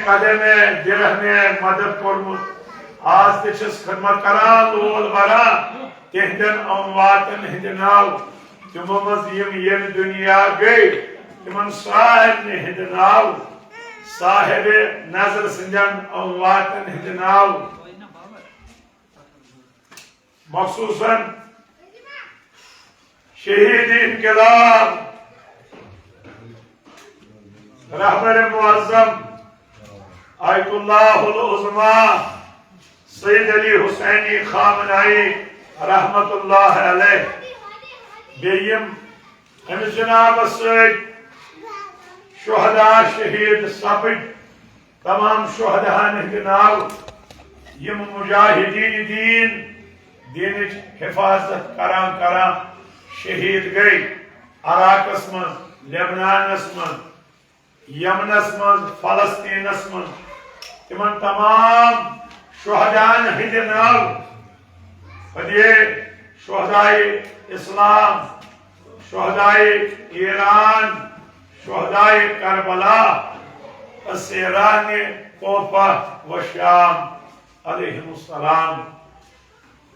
कदमे दिरहमे मदद कोरमुत आज तिछस खदमत करान लोल बरान तेहदन अमवातन हिंद नाव तिमो मज यम ये दुनिया गई तिमन साहिब ने हिंद नाव साहिब नजर सिंजन अमवातन हिंद नाव मखसूसन शहीद इनकलाब रहबर मुअज्जम आयतुल्लाहुल उज़्मा सैयद अली हुसैनी खामनाई रहमतुल्लाह अलैह बेयम अमिस जनाब शुहदा शहीद सपद तमाम शुहदान के नाव यम मुजाहिदीन दीन दीन हिफाजत करान करान शहीद गई अराकस मज लेबनानस मज यमनस मज फलस्तीनस मज तिमन तमाम शुहदान हिंद नाव ये शुहदाए इस्लाम शुहदाए ईरान शुहदाए करबला असेरान कोफा व शाम अलैहिमुस्सलाम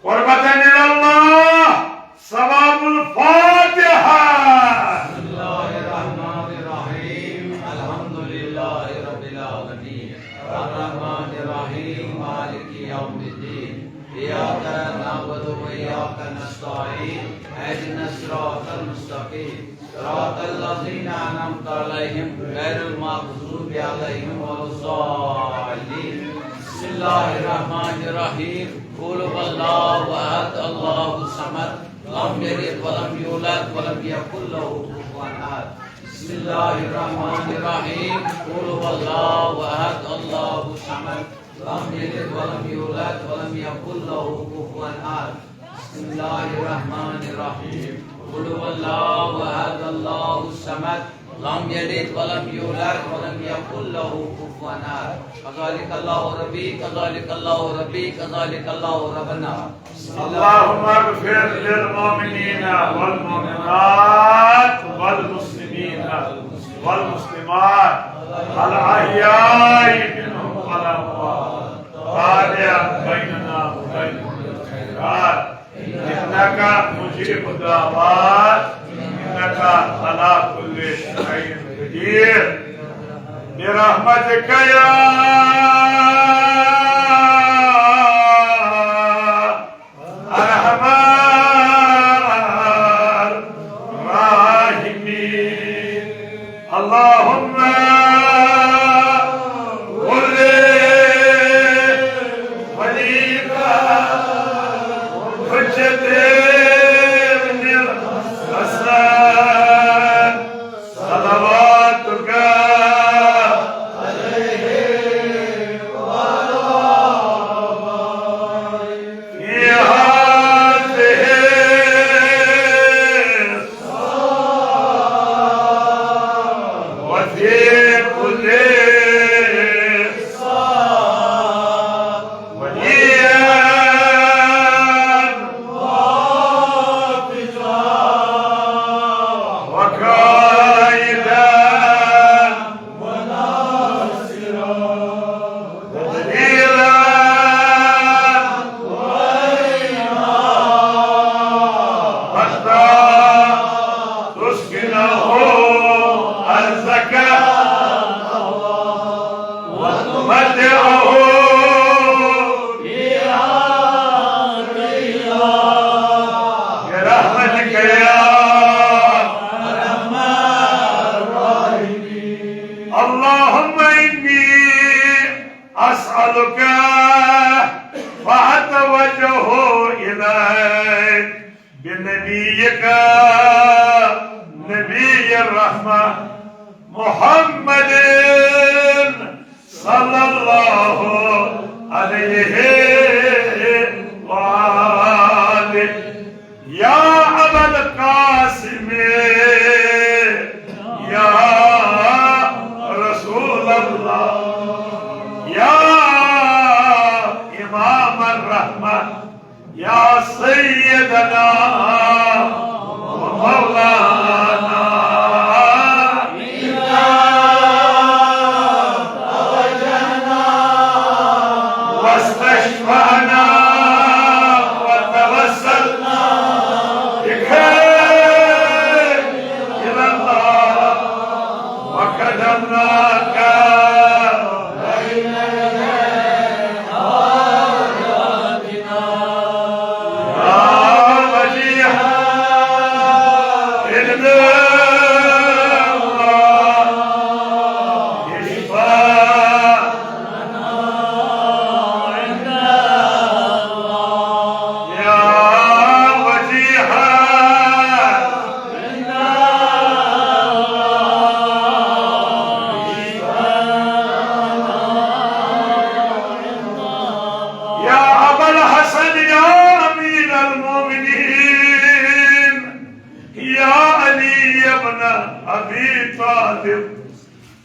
कुर्बतन इलल्लाह सवाबुल फातिहा बिस्मिल्लाहिर्रहमानिर्रहीम अल्हम्दुलिल्लाहि रब्बिल आलमीन अर्रहमानिर्रहीम मालिकि यौमिद्दीन इय्याका नअबुदु व इय्याका नस्तईन इहदिनस सिरातल मुस्तकीम सिरातल लज़ीना अनअमता अलैहिम गैरिल मग़ज़ूबि अलैहिम वलद्दाल्लीन बिस्मिल्लाहिर्रहमानिर्रहीम क़ुल हुवल्लाहु अहद अल्लाहुस समद लम यलिद व लम यूलद व लम यकुल लहू कुफुवन अहद बिस्मिल्लाहिर्रहमानिर्रहीम क़ुल हुवल्लाहु अहद अल्लाहुस समद लम यलिद व लम यूलद व लम यकुल लहू कुफुवन अहद बिस्मिल्लाहिर्रहमानिर्रहीम क़ुल हुवल्लाहु अहद अल्लाहुस समद लम यलिद व लम यूलद व लम यकुल लहू कुफुवन अहद कज़ालिकल्लाहु रब्बी कज़ालिकल्लाहु रब्बी कज़ालिकल्लाहु रब्बना अल्लाहुम्मा इग़फिर लिल मुमिनीना वल मुमिनात वल मुस्लिमीना वल मुस्लिमात अल अहयाई मिनहुम वल अमवात ताबिअ बैनना व बैनहुम बिल खैरात इन्नका मुजीबुद दावात इन्नका अला कुल्लि शैइन कदीर बिरहमतिका या अरहमान राहिमीन अल्लाहुम्मा कुल्लि वलीका हुज्जते मिनल हसन सलवातुका मोहम्मद सल्लल्लाहु अलैहि या अबल कासिम या रसूल अल्लाह या इमाम रहमत या सैयदना मौलाना واستشفعنا وتوسلنا بك إلى الله وكلمناك بين يدي حاجاتنا يا وجيها إذن الله يشفى لنا عند الله يا وجيها عند الله يشفى يا أبا الحسن يا أمير المؤمنين يا علي بن أبي طالب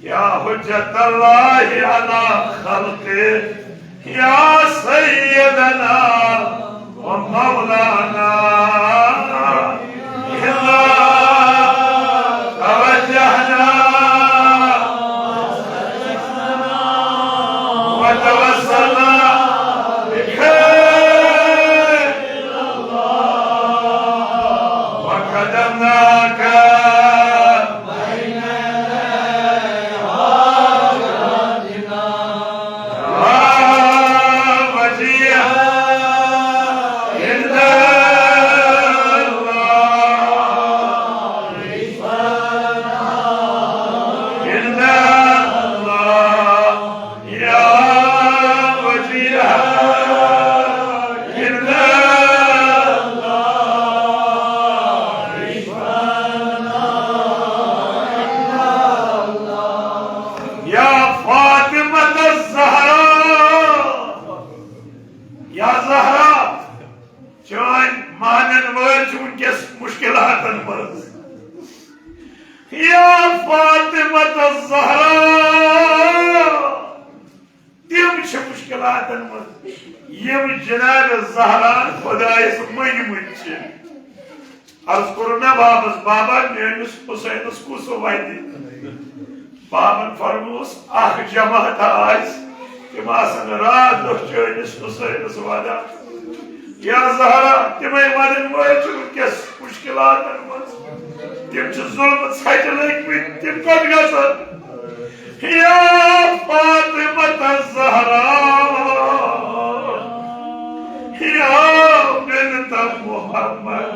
يا حجة الله على خلقه يا سيدنا ومولانا إذا توجهنا وتوسلنا بك إلى الله وقدمناك بين يدي حاجاتنا يا وجيها عند الله يشفعنا عند الله يا وجيها عند الله يشفعنا يا فاطمة الزهراء يا زهراء چون مانن وٲلۍ چھِ وٕنکٮ۪س مُشکِلاتن منٛز يا فاطمة الزهراء تِم چھِ مُشکِلاتن منٛز یِم جناب زہرا خۄدایس مٔنۍمٕتۍ چھِ عرض کوٚرُن نا بابس بابا میٲنِس حُسینس کُس وَتہِ بابن فرموس اکھ جماعت آسہِ تِم آسن رات دۄہ چٲنِس حُسینس ودان یا زہرا تِمے ونن وٲلۍ چھِ وٕنکٮ۪س مُشکِلاتن منٛز تِم چھِ ظُلمہٕ ژھٹہِ لٔگمٕتۍ تِم کوٚت گژھن یا فاطمة الزهراء يا بنت محمد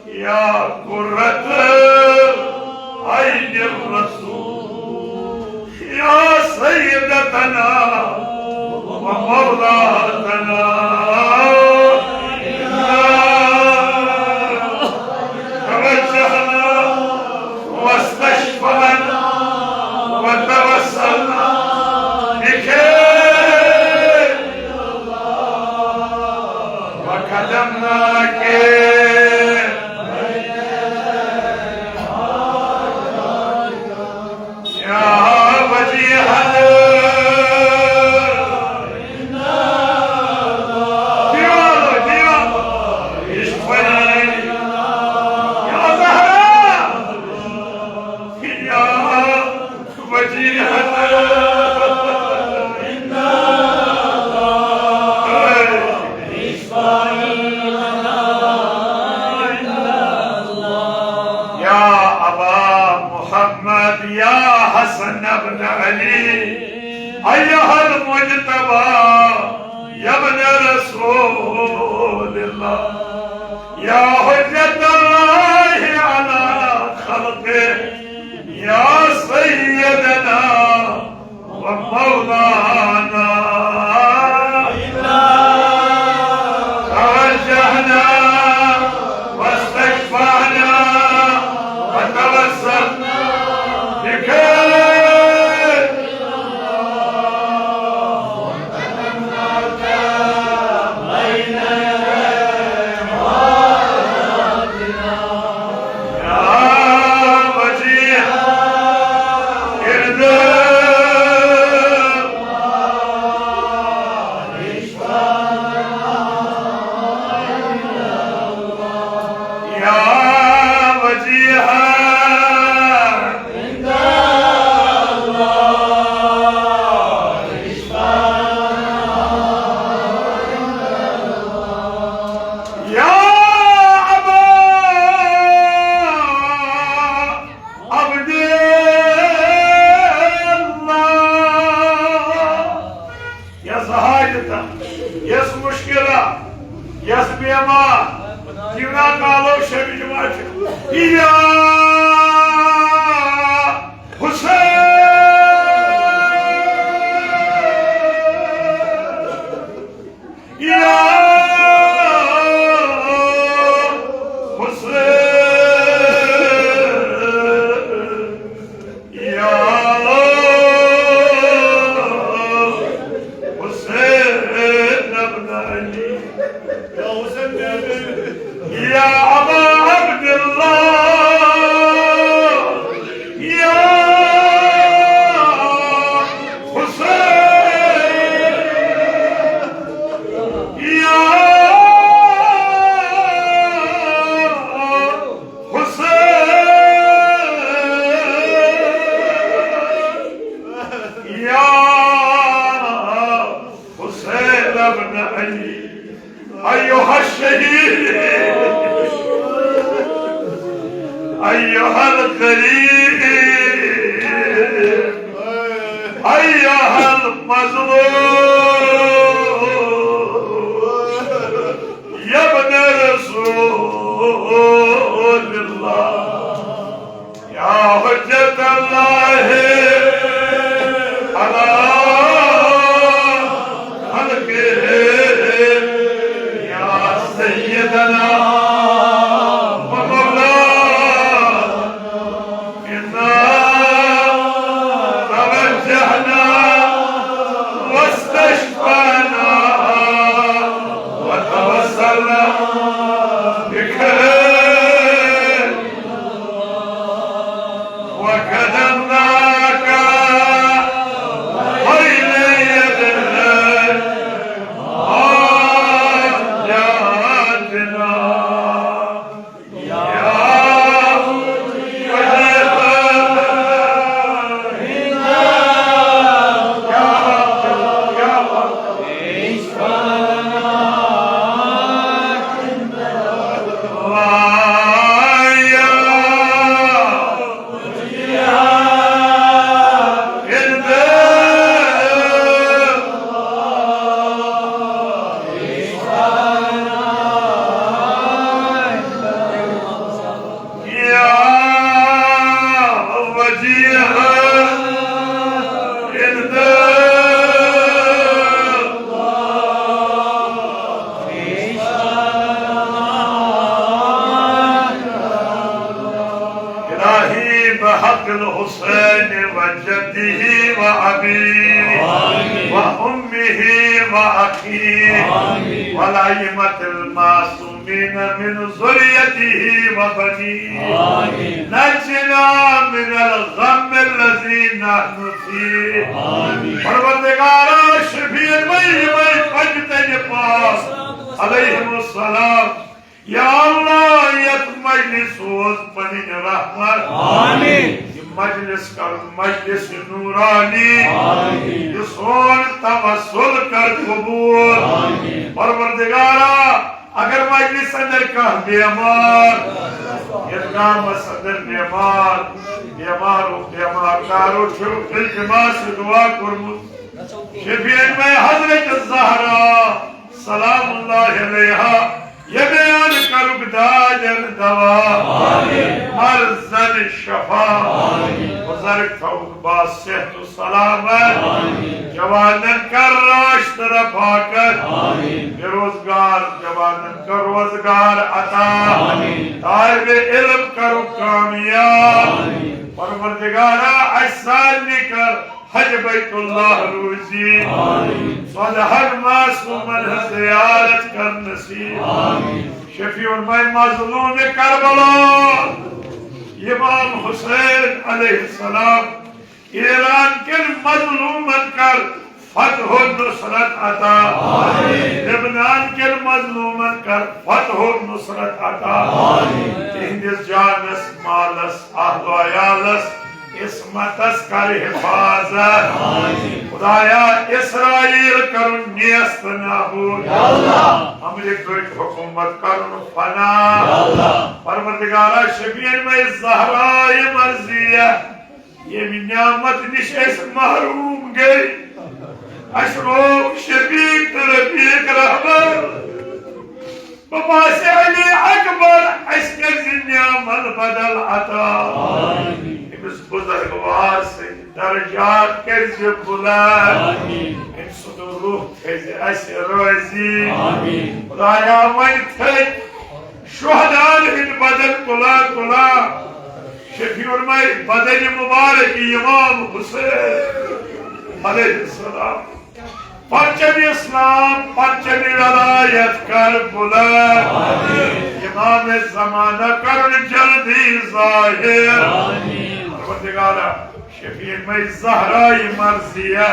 يا قرة عين الرسول يا سيدتنا ومولاتنا توجهنا واستشفعنا وتوسلنا بك وكلمناك يا وجيها يا حسن بن علي أيها المجتبى يا ابن رسول الله يا حجة الله على خلقه يا سيدنا ومولانا توجهنا واستشفعنا وتوسلنا بك وكلمناك بين يدي حاجاتنا يا وجيها عند الله देता यस मुश्किला यस बेमार जीवना कालो शबी जुमा या हुसैन या ये नियामत निश महरूम गई अशरो शफीक शफीक रहबर बपास अली अकबर अस्कर नियामत बदल अता इस बुजुर्गवार से दर्जात कर बुलंद इन सुदूर थे अस रोजी खुदाया वन थे शुहदान इन बदल तुला तुला शफीउल बदल मुबारक इमाम हुसैन अलैहिस्सलाम परचम इस्लाम परचम विलायत कर बुलंद इमाम ज़माना कर जल्दी ज़ाहिर परवरदिगारा शफीक में ज़हराई मर्ज़िया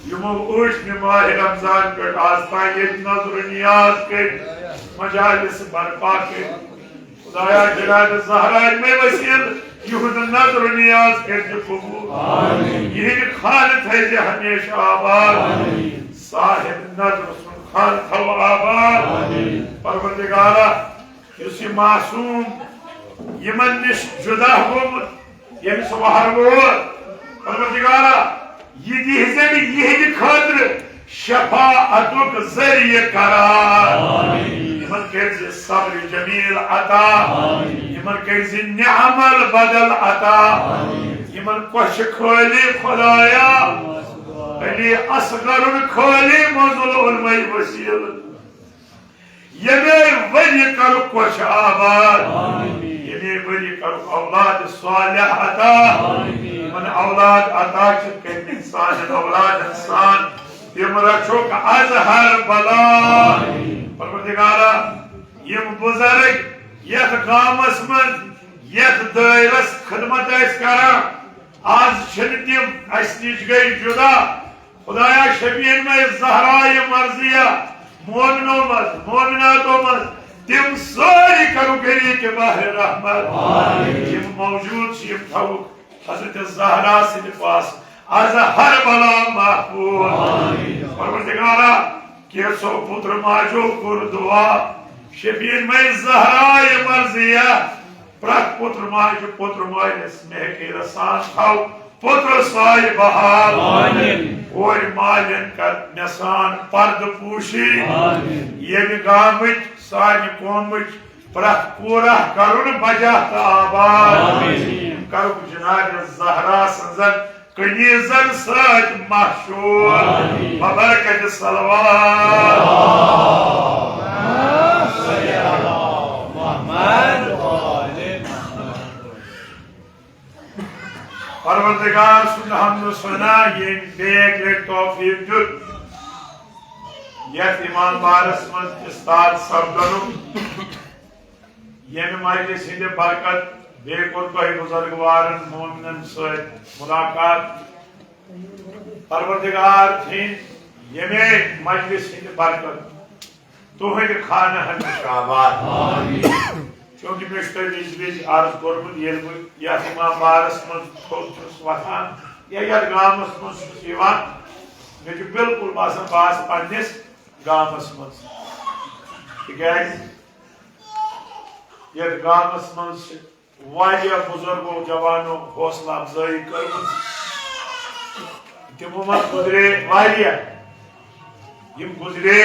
यमो उश माह रमजान पे आस्था ये नजर नियाज के मजालिस बरपा के खुदाया जलाल ज़हरा में वसील युहद नजर नियाज के कबूल यही खालिद है जे हमेशा आबाद साहिब नजर सुन खान थव आबाद परवरदिगारा युसी मासूम यमन निश जुदा होमत यम सवार वो परवरदिगारा ये दिहजन यही खातिर शफाअतुक ज़रिए करार यमन के सब्र जमील अता यमन के निअमल बदल अता यमन कोश खोली खुदाया अली असगर खोली मजुल उलमई वसील यमे वली कर कोश आबाद यमे वली कर औलाद सालिह अता मन औलाद अता के इंसान औलाद इंसान यम रखो का अजहर बला परवरदिगारा यम बुजुर्ग यथ गामस मज यथ दायरस खिदमत करा आज तिम अस नश गई जुदा खुदाया शफीन में ज़हरा मर्जिया मोमिनो मज मोमिनातो मज तिम सारी करो गरी के बाहर रहमत यम मौजूद यम थवुक हजरत ज़हरा से पास अजहर बला महफूज परवरदिगारा के सो पुत्र माजो कुर दुआ शफीन में ज़हरा मर्जिया प्रत पुत्र माज स्नेह के रसान खाओ पुत्र साय बहाल और मालन कर नसान पर्द पूशी ये गामिच साज कोमिच प्रत पूरा करुण बजा आबाद करो जनाब ज़हरा संजन कनीजन सच महशूर बबरकत सलवात परवरदिगार सुन हम सुना ये बेग ले तौफीक जुद यथ ईमान बारस मज इस्ताद सबदनु ये मजलिस हिंदे बरकत बेकुर कोई बुजुर्गवारन मोमिनन से मुलाकात परवरदिगार थी यमे मजलिस हिंदे बरकत तुहद खाना हमेशा आबाद चूंकि मे विज अर्ज कोर्मुत ये इमाम बारस मज वथान या गामस मज मे बिल्कुल बासान बास पन्निस गामस मज ये गामस मज बुजुर्गो जवानों हौसला अफजाई कर तमो मज गुजरे गुजरे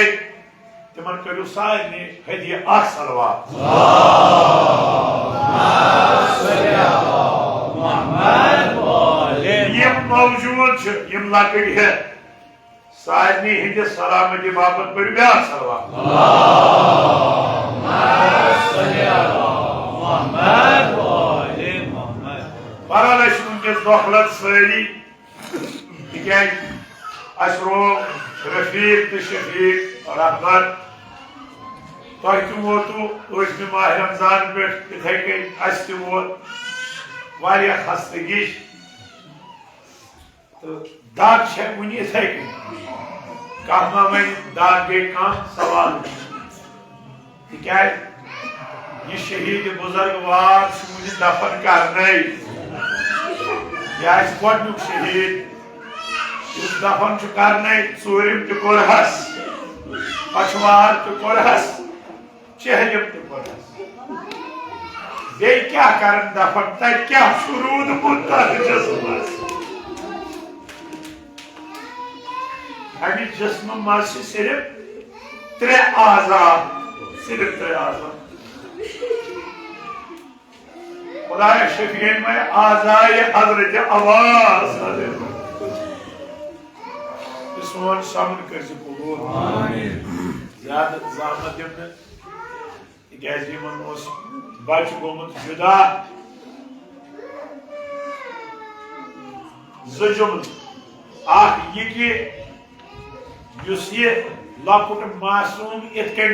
तिमन करू सारे हदिया सलवात यम मौजूद यम लकड़ है सारे हंदिस सलामती बाबत पर ब्या सलवात बहरहाल वनकस दोखलत सारी रो रफीक तो शफीक रहबर तुम वोतु माह रमजान पे इथे कन वोत वारिया खस्तगी तो दाग वन इथे कन कह वन दाग गई कम सवाल ये शहीद बुजुर्गवार मुझे दफन करने यह गोडनुक शहीद इस दफन करने चूरिम तो कोरहस पछवार तो कोरहस चहलिम तो कोरहस बे क्या करन दफन तक क्या शुरूद मुतल जिस्मस हमें जिस्म मज सिर्फ त्रे आजाद, सिर्फ 3 आजाद। खुदा शफीन में आजाए हजरत अब्बास सोन सामन कर कबूल ज्यादा जहमत दिम बच गोमुत जुदा जुमल ये कि लकुट मासूम इतकन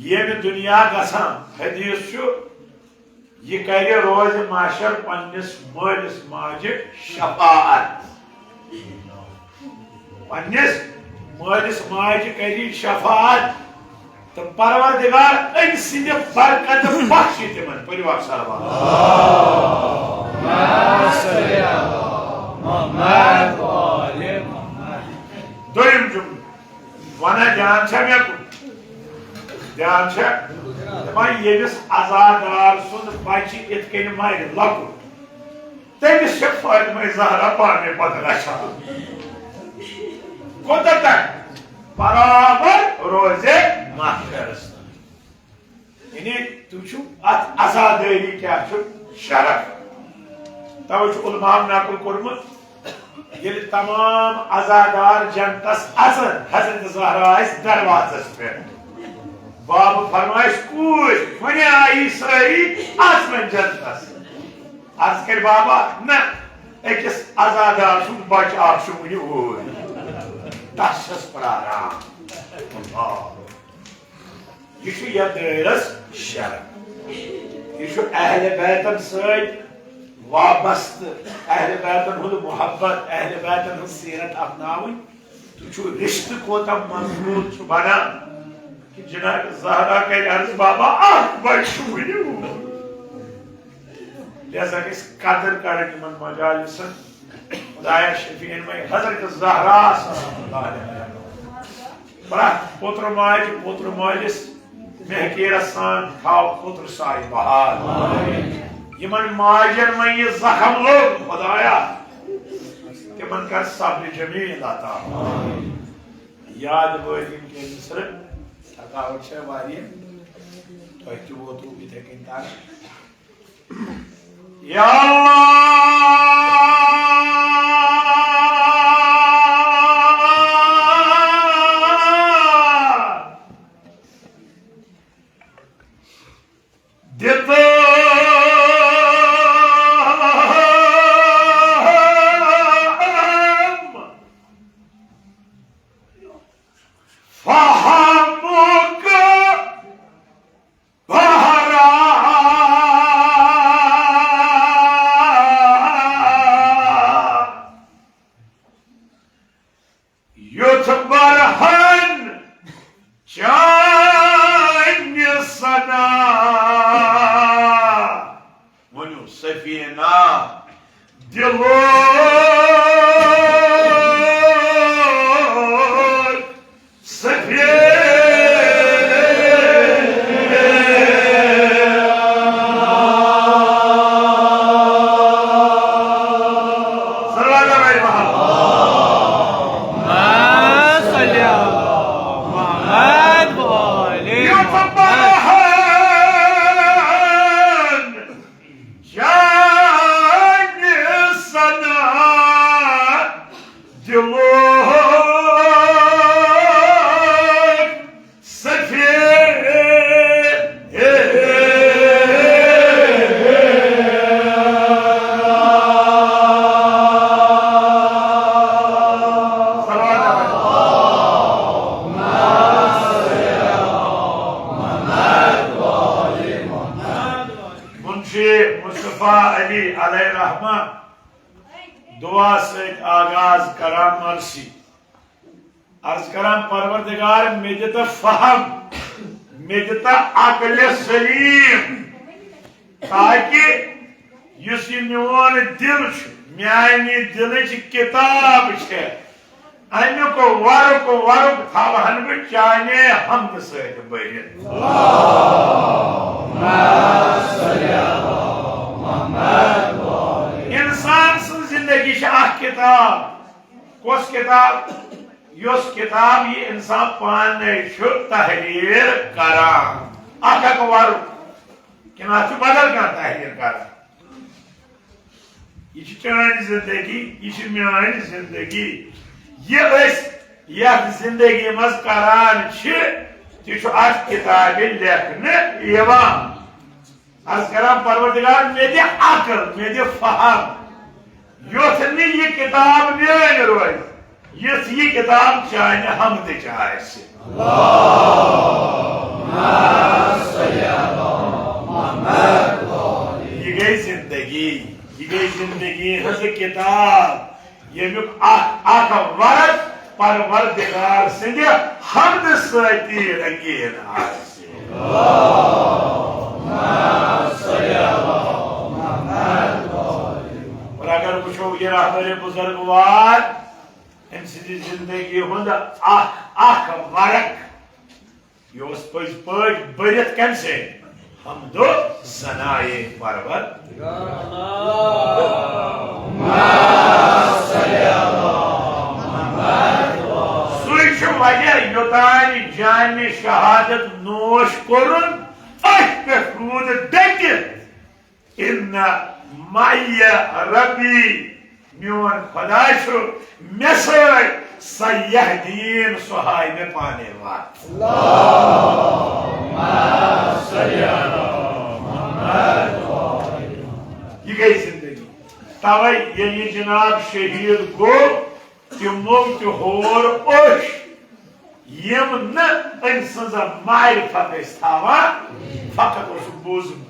ये दुनिया गसान हदीस ये कर रोज माशर पन्निस मालिस माजे शफाअत पन्निस मालिस माजे करी शफाअत तो परवरदिगार अम सिंध बरकत बख्शि तिमन परिवार सलवात दोयम जुम वना ध्यान मे ध्यान यमिस अजादार सुन बच्चे इत कन मर लकुट तमिस फातिमा ज़हरा पाने पत रचा कोत तक बराबर रोजे महशरस यानी तुझु अत आजादी क्या शरफ तवे उलमा नकल कोर्मुत ये तमाम अजादार जनतस अजन हजरत ज़हरा दरवाजस पे बाब फरमाइश कूद वने आई सारी आसमान जनतस अर्ज कर बाबा न एकस आजादार सुन बच आप शुनी वो तसस प्रारा ये दरस शरफ ये अहले बैतन सद वाबस्त अहले बैतन हुद मोहब्बत अहले बैतन हुद सीरत अपनावन तु रिश्ते कोता मजबूत बना कि जनाब ज़हरा कर अर्ज बाबा बचुनी जैसा कि कदर कर मजालिसन खुदाया शफीन में हजरत ज़हरा बड़ा पुत्र मालिस महकेर सान खाओ पुत्र साई बहाल यमन माजन में ये जख्म लोग खुदाया तिमन कर सब्र जमील अता याद वोलिन के मिस्र थकावट छे वारी तो वो तो भी थे किंता या दुआ से आगाज करा मर्सी अर्ज करा परवरदिगार मेजता फहम मेजता अकल सलीम ताकि युस मोन दिल म्यानी दिल किताब अमुक वरुक थवहन बह चाने हमद सत बरित इंसान जिंदगी किताब कस किताब योस किताब ये इंसान पाने तहरीर करान अक वर कि बदल क्या तहरीर कर यह चान जिंदगी यह मान जिंदगी यह जिंदगी मज करान तह किताब लेखने अर्ज कर परवरदिगार मे दे अकल मे दे फहम योथ यह किताब मान रोज यह किताब चाने हम चाहे यह गई जिंदगी हज किताब यमुक वर्क परवरदिगार सिंध हमद सती रंगीन और अगर वो ये रहबर बुजुर्गवार अम जिंदगी हुंद वर्क यह पज पज बरित कम से हमदो सनाए परवर सुह वजह योतान जान शहादत नोश कोरुन पे रूद डकित इन माय रबी मोन खुदा मे सयहदीन सुहाय मे पाने वात यह गई जिंदगी तवे ये जनाब शहीद गो तमो तोर ओश यम न मारिफत फकत बोजम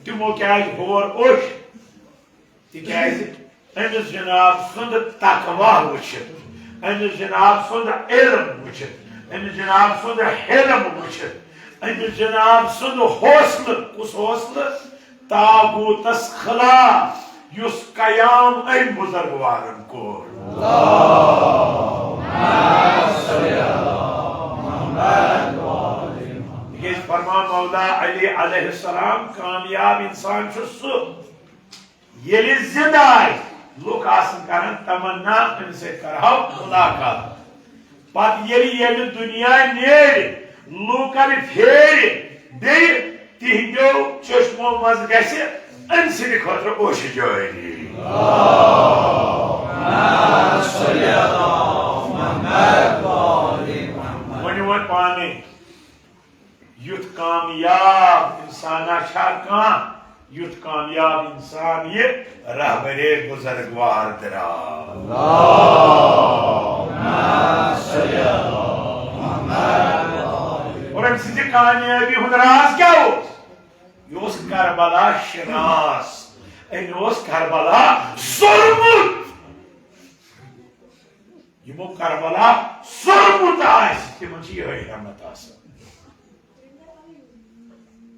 तमो क्या होर ओश तिकाज अमिस जनाब सुंद तकवा वुचित अमिस जनाब सुंद इल्म वुचित अमिस जनाब सुंद हिल्म वुचित अमिस जनाब सुंद हौसल कुस हौसल ताबूतस खिलाफ युस कयाम अम बुजुर्गवारन कोर फरमा मौला अली अलैहिस्सलाम कामयाब इंसान सु ये जिंदा लुक आसन तमन्ना अमसे करहो मुलाकात पत ये दुनिया नेर लूकन फेर बे तिहदो चश्मो मज गसे अमसे खतर ओश जारी वन पाने युथ कामयाब इंसान युथ कामयाब इंसान ये रहबरे बुजुर्गवार दरा और अमि कामयाबी हुंद राज क्या हो यह करबला शनास अमि करबला सोरमुत यमो करबला सोरमुत तिमन यह रहमत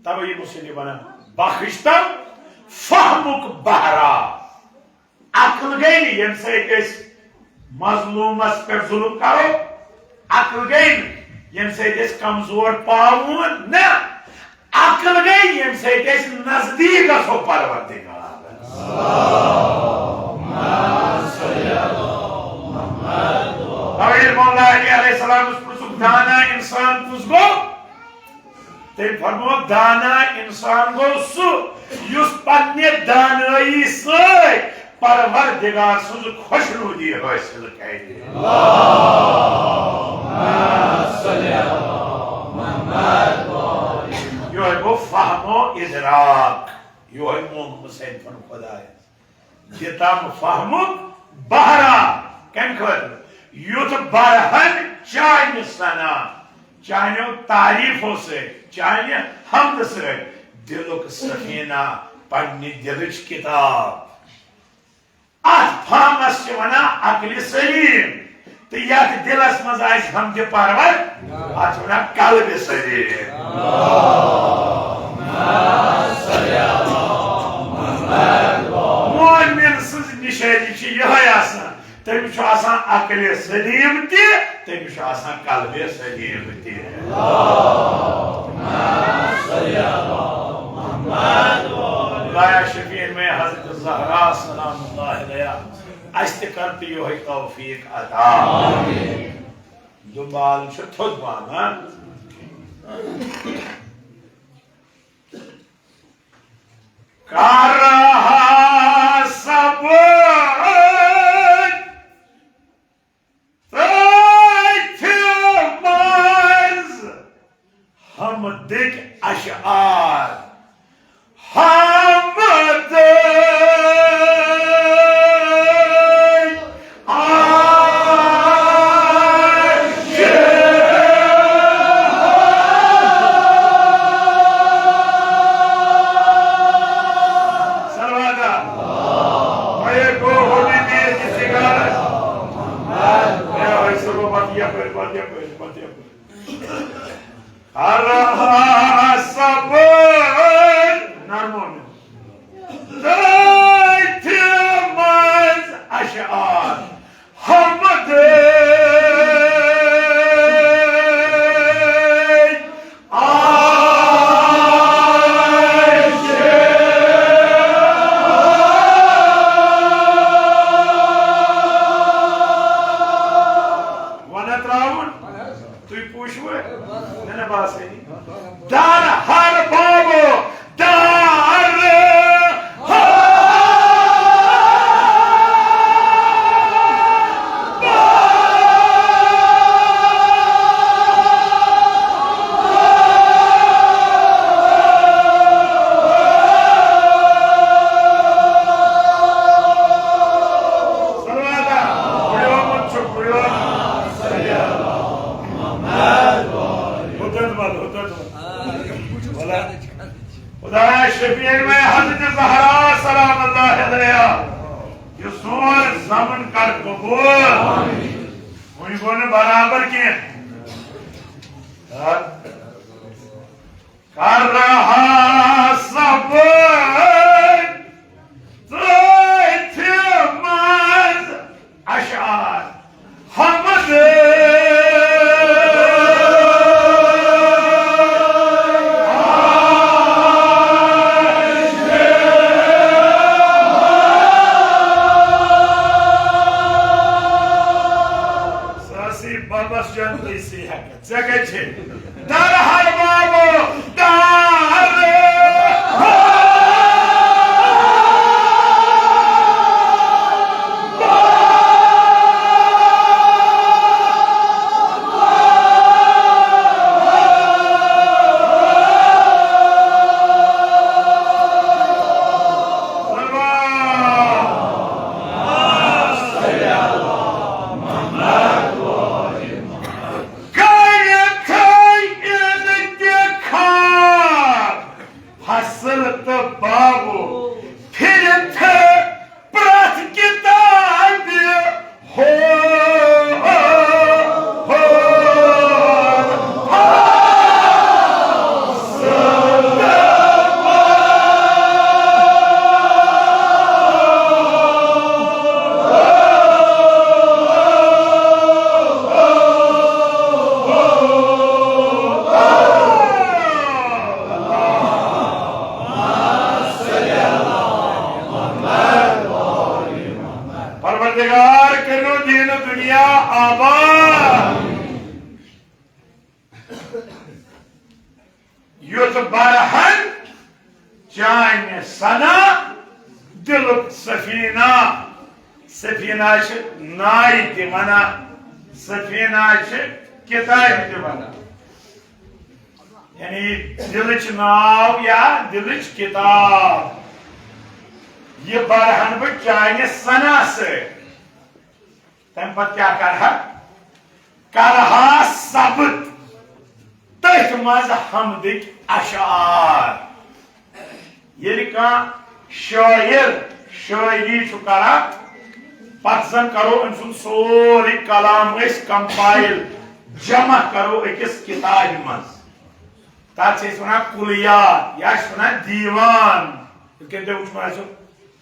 तब ये मुझे बना बख्शतम फहमुक बहरा अकल गई यम मजलूमस पे जुल्म करो अकल गई यम कमजोर पावन न अकल गई यम नजदीक गो परवरदिगार मौला अलैहिस्सलाम दाना इंसान कुस गो ते फरमो दाना इंसान गो सु युस पन्ने दानाई से परवरदिगार सुज खुशनुदी हासिल करे यो है वो फहमो इदराक यो है मोहम्मद हुसैन फन खुदा है जितम फहमो बहरा कम कर युत बरहन चाइन सना चाहे तारीफों से चाहे हमद से दिलुक सफीना पन्नी दिलच किताब अत फामस वना अकल सलीम तो यथ दिलस मज हमद परवर अत वना कल्ब सलीम मोमिन सज निशानी यह तमिस अकल सलीम तमिस कल्ब सलीम लाया शफीन में हजरत ज़हरा सलामुल्लाह अलैहा अस्त कर यो तौफीक अता दुबाल थोद बाल कर रहा सब हम दिख अशआर हम बराबर के कर रहा सब अशार हमद babas canlı isi hakikat. Zekaçı. Dar harbabu. Dar. Yutu barahan Cani sana Diluk sefina Sefina çı Naiti bana Sefina çı Kitaydı bana Yani diliç nav ya Diliç kitap Ye barahan bu cani sanası Tempat kya karha Karha sabıt Təhmaz hamdik aşar. Yeri ka şairi çukara patsan karo însun sori kalam es compile jama karo ekis kitabımız. Ta çe suna kulliyat ya suna divan. Kende uçmaz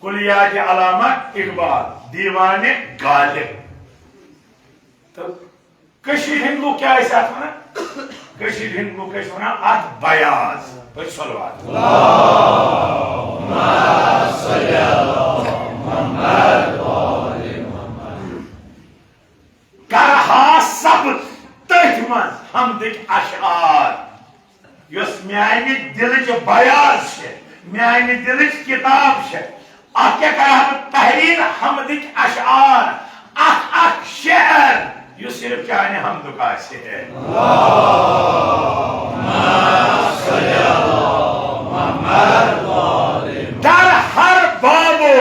kulliyat alamat ikbal divane galip. Kashir Hindu क्या है साथ में कशीर हिंदू के सुना आठ बयास पर सलवात अल्लाहुम्मा सल्ली अला मुहम्मद व आलि सब्त तथ मज हमदिक अशार युस म्यानि दिलच बयाज म्यानि दिलच किताब अख क्या कर तहरीर हमदिक अशार अख शेर यु सिर्फ चाहे हमदुक है दर हर बाबो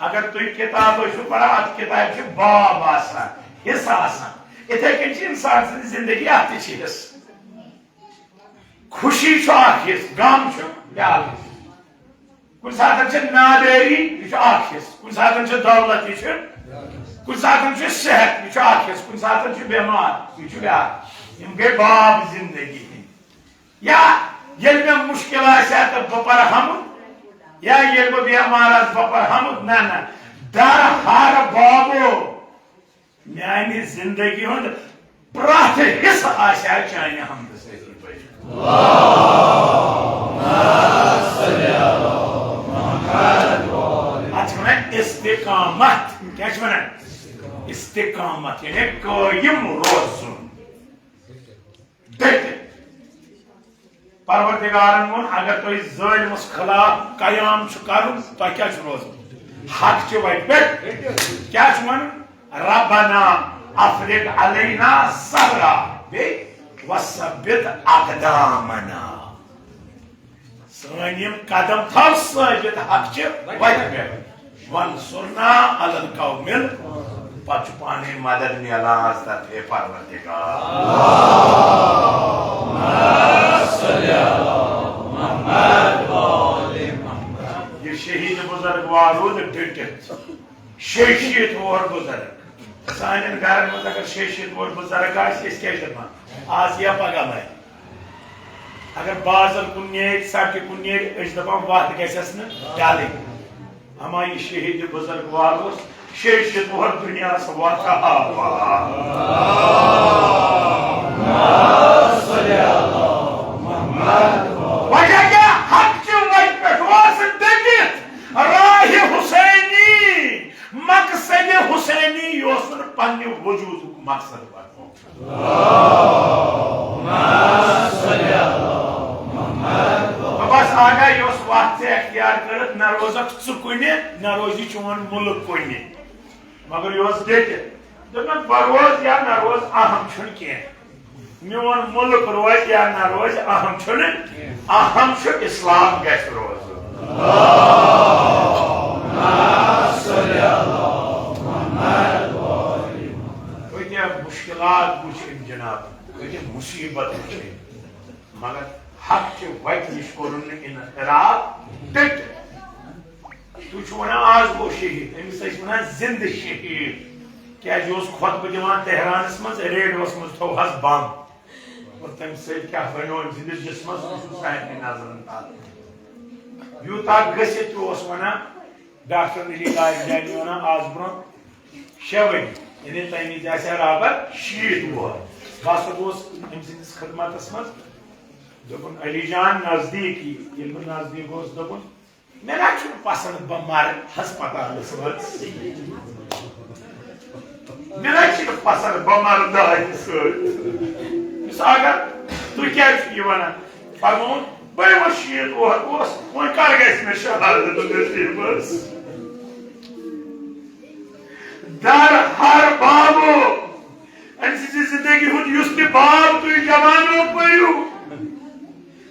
अगर तुम किताब पढ़ा अत किताब से बाब आसान हिस्सा आसान इथे कन इंसान सद जिंदगी अत हिस्स खुशी हिस्स गम कुछ सात नादारी यह हिस्स कुछ सात दौलत यह कुछ सात सेहत यह हिस्स कुछ सात बेमार यह ब्या गई बाब जिंदगी या ये में मुश्किल तो बह पर हमद या ये बेमार बह पर हमद ना ना दर हर बाबो म्यानि जिंदगी हुंद प्रथ हिस्स चाने हमद इस्तिकामत क्या इस्तिकामत यानी कायम रोजुन परवरदिगारन वोन अगर तुम जालिमस खिलाफ कयाम करुन तुम क्या रोजन हक वत पे क्या वन रब्बना अफरिग अलैना सबरा बे वसब्बित अक़दामना सन कदम थव सबित हक वत पे वंसुरना अलल कौमिल पाने मदद मिलान तरफे परवरदिगार ये शहीद बुजुर्ग वारूद डिटित शेशियत और बुजुर्ग सान घर में अगर शेशियत और बुजुर्ग दपान आज या पगह मैं अगर बाजल कुन सड़क कुन दपान वत गस डाल हमा ये शहीद बुजुर्ग वारूस शेशियत और दुनिया से वाता वजह क्या हक वत पे राह हुसैनी मकसद हुसैनी पन्ने वजूद मकसद बस आगा वत से अख्तियार कर न रोजक कुन न रोजी चोन मुल्क कुन मगर यह रोज या न रोज अहम मोन मुल्क रोज या न रोज अहम इस्लाम गस रोज मुश्किलात वुचन जनाब मुसीबत वुचन मगर हक वत नश कोर इनकराब तुम आज गो शहीद अमिस वन जिंद शहीद क्या खुतब दिवान तेहरानस मज रेडियोस मज थोहस बम और तम क्या बनो जिंदस जिसमस सारे नजरन तल यूता गसित वन डॉक्टर अली लाल वन आज ब्रो 6 वन यानी तमिज बराबर 60 वोह बस अमिस खदमत मज दोपन अली जान नजदीक ये नजदीक दोपन मे ना पसंद बह मर हस्पताल मे ना पसंद बह मर दाद अगर तु क्या वन फरमोन बह वो 60 वोह वो कर मे शहादत नसीब दर हर बाबो जिंदगी हुद बाब तुम जवानों पढ़ू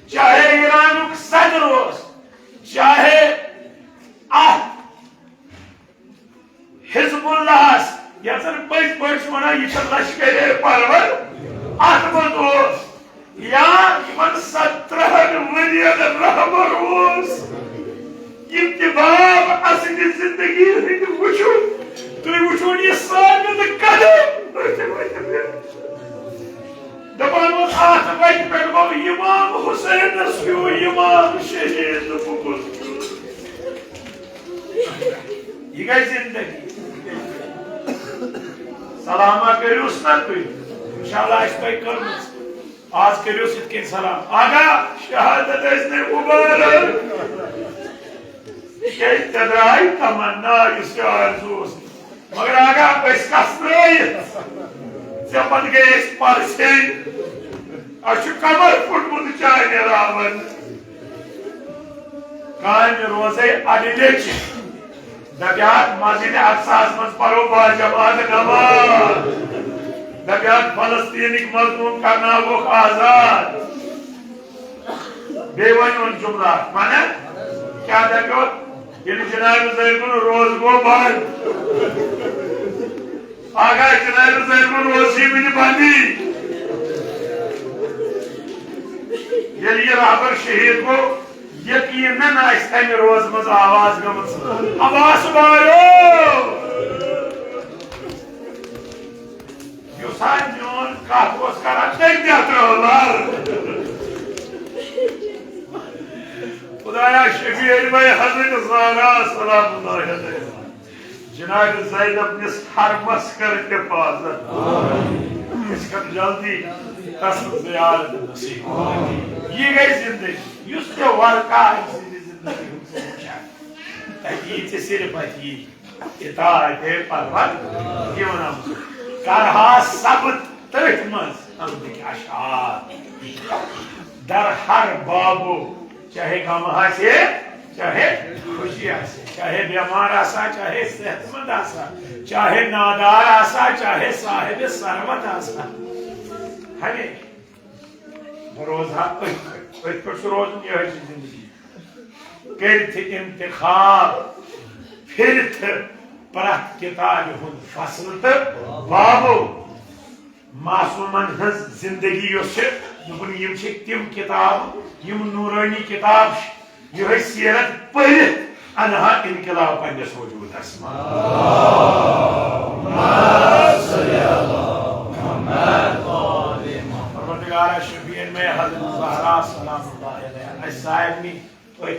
चाहे ईरान सदर चाहे हिजबुल्लाह यन पज पज वन यह लश्कर परवर अत मज या 17 वरियन रहबर बाब असल जिंदगी वुचु तुम वुचो यह साबित कदम दपान अत वत पे गो इमाम हुसैन क्यों इमाम शहीद यह गई जिंदगी सलामा करूस ना तुम इंशाल्लाह कर आज करूस इत सलाम आगा शहादत मुबारक द्राय तमन्ना आरजू मगर आगा कस जपन गए परसे अशु कमर फुटमुत चाय रावन कायम रोजे अडिलेच दबियात मस्जिद अक्सास मज परो बाजमात नमाज दबियात फलस्तीनिक मजलूम करना वो आजाद बेवन जुमला माने क्या दबियो ये जनाब ज़ैनुल रोज गो बंद आगा जनाब ज़ैनुल रोज ही भी बंदी ये रहबर शहीद को यकीन न तम रोज मज आवाज गमत आवाज बायो युसान जोन कत करा खुदाया शफीर भाई हजरत ज़हरा सलामुल्लाह अलैहा जनाब ज़ैनब निस हरमस कर हिफाजत इसका जल्दी कसम ज़ियारत नसीब ये गई जिंदगी युसके वारका जिंदगी तकी से सिर्फ ही इताअत परवर ये वना करहा सब तहमस हम के अशार दर हर बाबू चाहे गम आसे चाहे खुशी आसे चाहे बीमार आसा चाहे सेहतमंद आसा चाहे नादार आसा चाहे साहिब सरवत आसा हमें रोजा रोज जिंदगी कर इंतखाब फिर प्रत किताब हुंद फसल तो बाबो मासूमन हज जिंदगी तिम किताब यम नूरानी किताब यह सीरत पढ़ अनहा इनकलाब पन्नस वजूदस परवरदिगार शफीन में हज़रत ज़हरा सलामुल्लाह अलैहा साहिबनी पे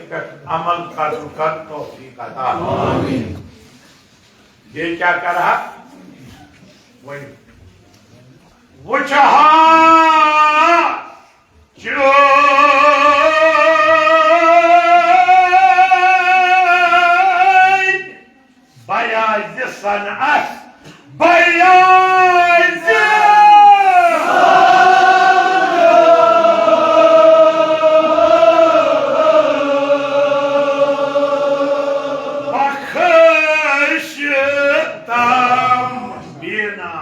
अमल कर तौफीक अता आमीन। ये क्या कर रहा वो चाहा जो बयाज सनअत बयाज बखशतम बिना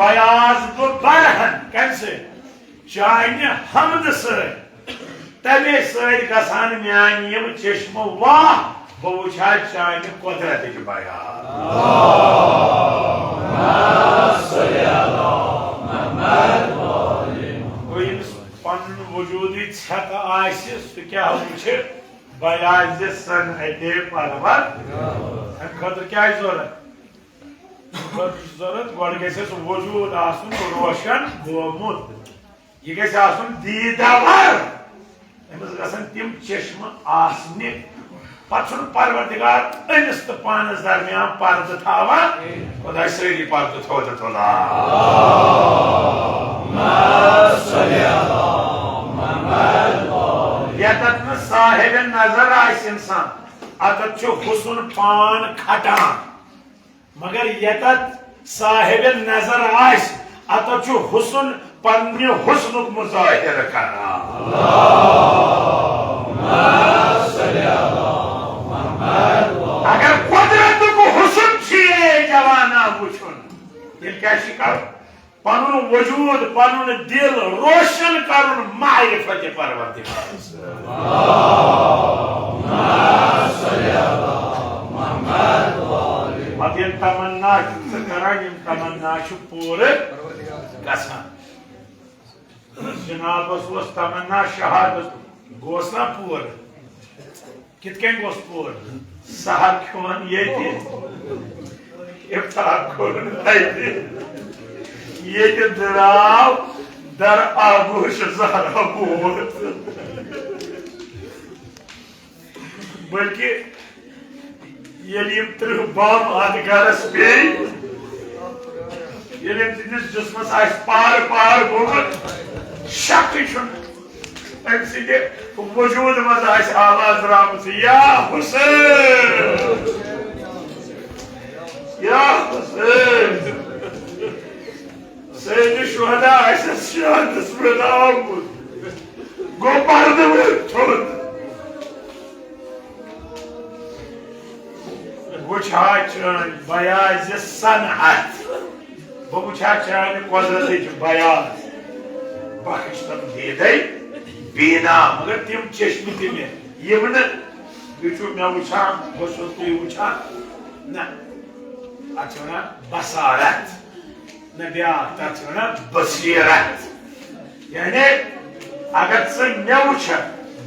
बयाज बरहन कैसे चाहने हमद तमे ससान मान चश्म वाह बह वुछा चाहने कुदरत बयाज पन वजूदी छत सह क्या वुछ बयाज सन अते परवर खतर क्या जरूरत जरूरत गो वजूद रोशन गोमुत यह गसन दीदावर तिम चश्म आसने पे परवरदिगार अमिस तो पानस दरमियान पर्द थावान खुदा सारी पर्द थो तुला यतत साहिब नजर इंसान अतत हुसन पान खटान मगर यतत साहिब नजर अतत हुसन पन्ने हुस्नुक मुजाहिर करा अगर कुदरत को हुसन जवाना वुचुन क्या कर पन वजूद पन दिल रोशन कर मारिफत परवरदिगार तमन्ना पूरे गसान जनाबस वस तमन्ना शहादत गोस ना पूर कितकन गोस पूर सहर खोन ये इफ्तार खोन ये दराव दर आगोश जहरा बोल बल्कि ये त्रुह बम अत गरस पे जिसमस जिसमस पार पार गोमुत शक अम सद वजूद मज आवाज द्राम या हुसैन या हुसैन सैयद शुहदा शहादत पे आमुत गो पर्द थोद वुछा चान बयाज सनअत बह वुछा चान कुदरत बयाज बख्श तम दे बीना मगर तिम चश्म तम यम मे वुछान बस तुम वुछान ना अत वन बसारत न ब्या तथ वन बसीरत यानी अगर मे वुछ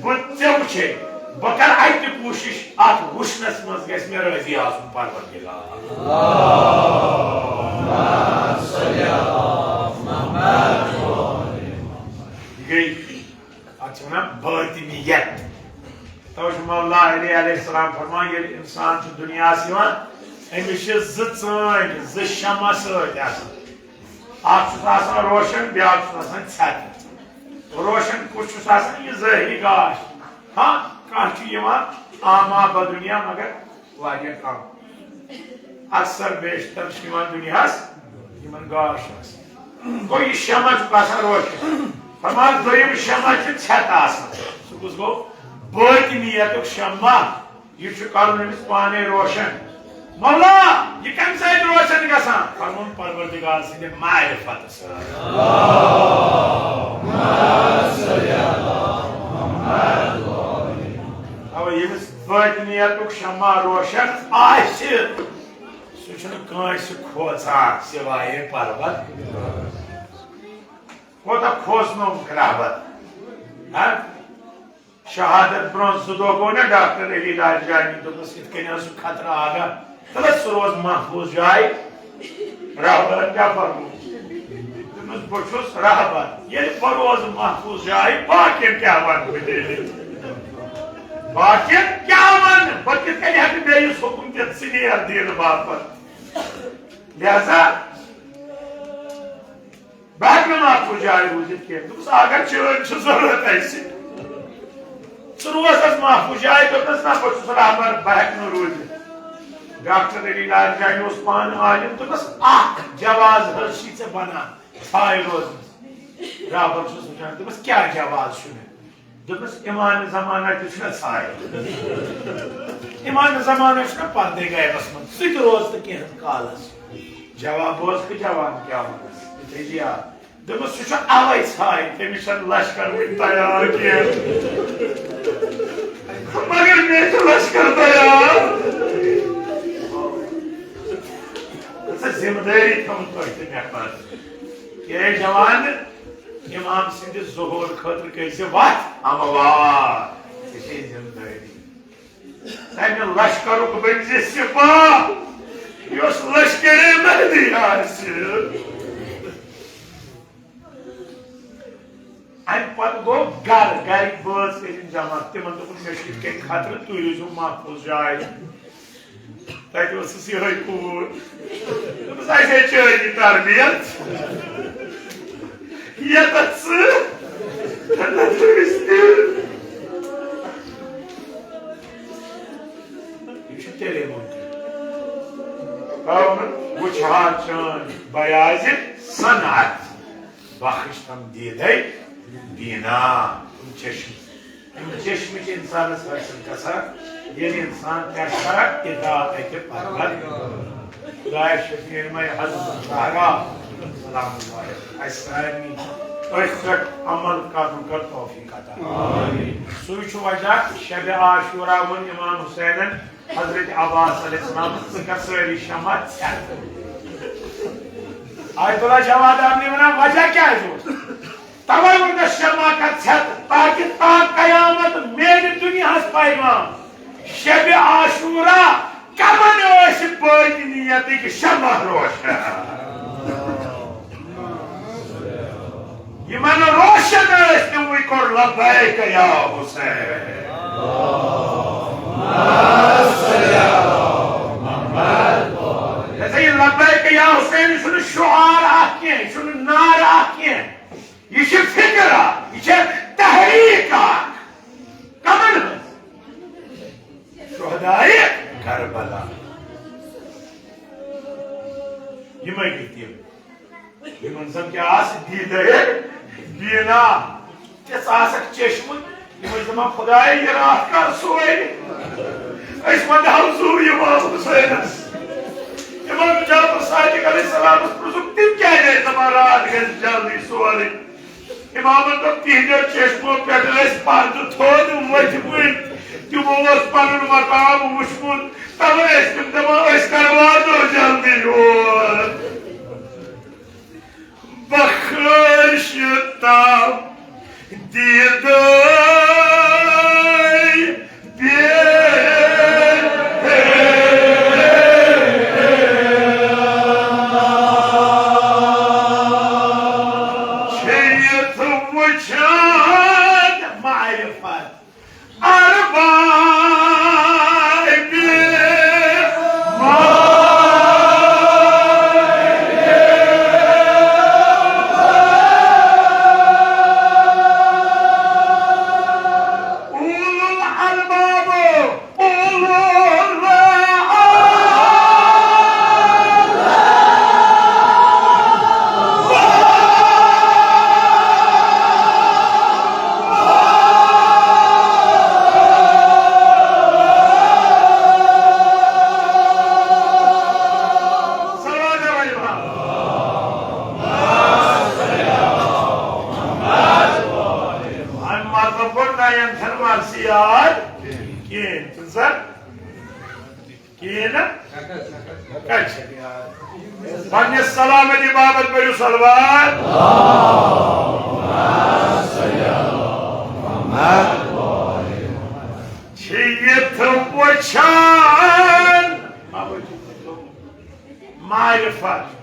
बे वुचे बह कर अत कोशिश अत वुचनस मज गस मे राजी आसन परवरदिगार गई अत वन बातिनियत तवज मौला अलैहिस्सलाम फरमान ये इंसान दुनिया अमिस ज शमा सत रोशन ब्या छत रोशन कुछ यह ज़ाहिरी गाश हाँ कह आमा बदुनिया मगर वारिया कम अक्सर बेशतर दुनिया गाश गो यह शमा रोशन फरमान दोम शमा छत सह गो बातिनियत शमा यह कर पाने रोशन मौला यह कम सत रोशन गसान फरमान परवरदिगार सद मारिफत अवे यमिस बातिनियत शमा रोशन सह खोचान सिवाय पर्वत कोता खोसनो रहबत शहादत ब्रो दो गो ना डॉक्टर अली राजगानी दोपस इत खतरा आगा तबस रोज महफूज जाए रहबर क्या फरमो तुमस बचुस रहबर ये रोज महफूज जाए बाकी क्या वन बाकी क्या वन बल्कि बेस हुकुम दित सीनियर दिन बापत लिहाजा बह महफूज जाए रूजित कह अगर चन जरूरत रोज महफूज जाए दोपस ना बचुस रहबर बह रूजित डॉक्टर अली लालजानी पान आलिम दोपस जवाज हर्षी से बना छाय रोज राबर वुचान दोपस क्या जवाज दोपस ईमान जमाना छाय ईमान जमाना पर्दे गैबस मन सह रोज तो कह कालस जवाब बोस तो जवान क्या ये दोपस सह अवे छाय तमिस लश्कर वन तैयार कह मगर मे लश्कर तैयार जिम्मेदारी थम मे जवान इमाम सिंध जोहर खतर कर वत हमवार जिम्मेदारी तमे लश्कर बन सिपाह लश्कर महदी अम पे गो गर बस जमा तिम मे खतर तुम रूजू महफूज जाए तस ये कूर ची तरबियत ये तेरे वुछा चान बयाज सनअत बख्श तम दीदे बीना चश्म इंसान हासिल गसान ये इंसान क्या कर इताअत परवरदिगार खुदा शफीर में हज़रत ज़हरा सलाम अलैहा अमल कर तौफीक अता सह वजह शब आशूरा वन इमाम हुसैन हजरत अब्बास अलैहिस्सलाम कर सारी शमा आयतुल्लाह जवाद आपने वना वजह क्या है तवे वो शर्मा का छत ताकि कयामत मेरे दुनिया पैगाम शब आशूरा कमन बातनीयत कि शब रोशन यमन रोशन तुम कोर लब्बैक या हुसैन लब्बैक या हुसैन सुन शुआर आके सुन नार आके ये फिक्र ये तहरीक कमन शुहदाए करबला यमय गीत यमन सब क्या आस दीदे बीना के सासक चश्म यमय जमा खुदाई ये रात का सोए इस मंद हजूर इमाम हुसैन इमाम जाफर सादिक अलैहिस्सलाम प्रसुक्ति क्या है तुम्हारा गज जल्दी सोए इमाम तो तीन चश्मों पे पर्द थोद मजबूर तुम पन मकाम वुचमुत तवे करवा दो जल्दी बख्शता दीद सलामती बाबत पर सलवार मारिफत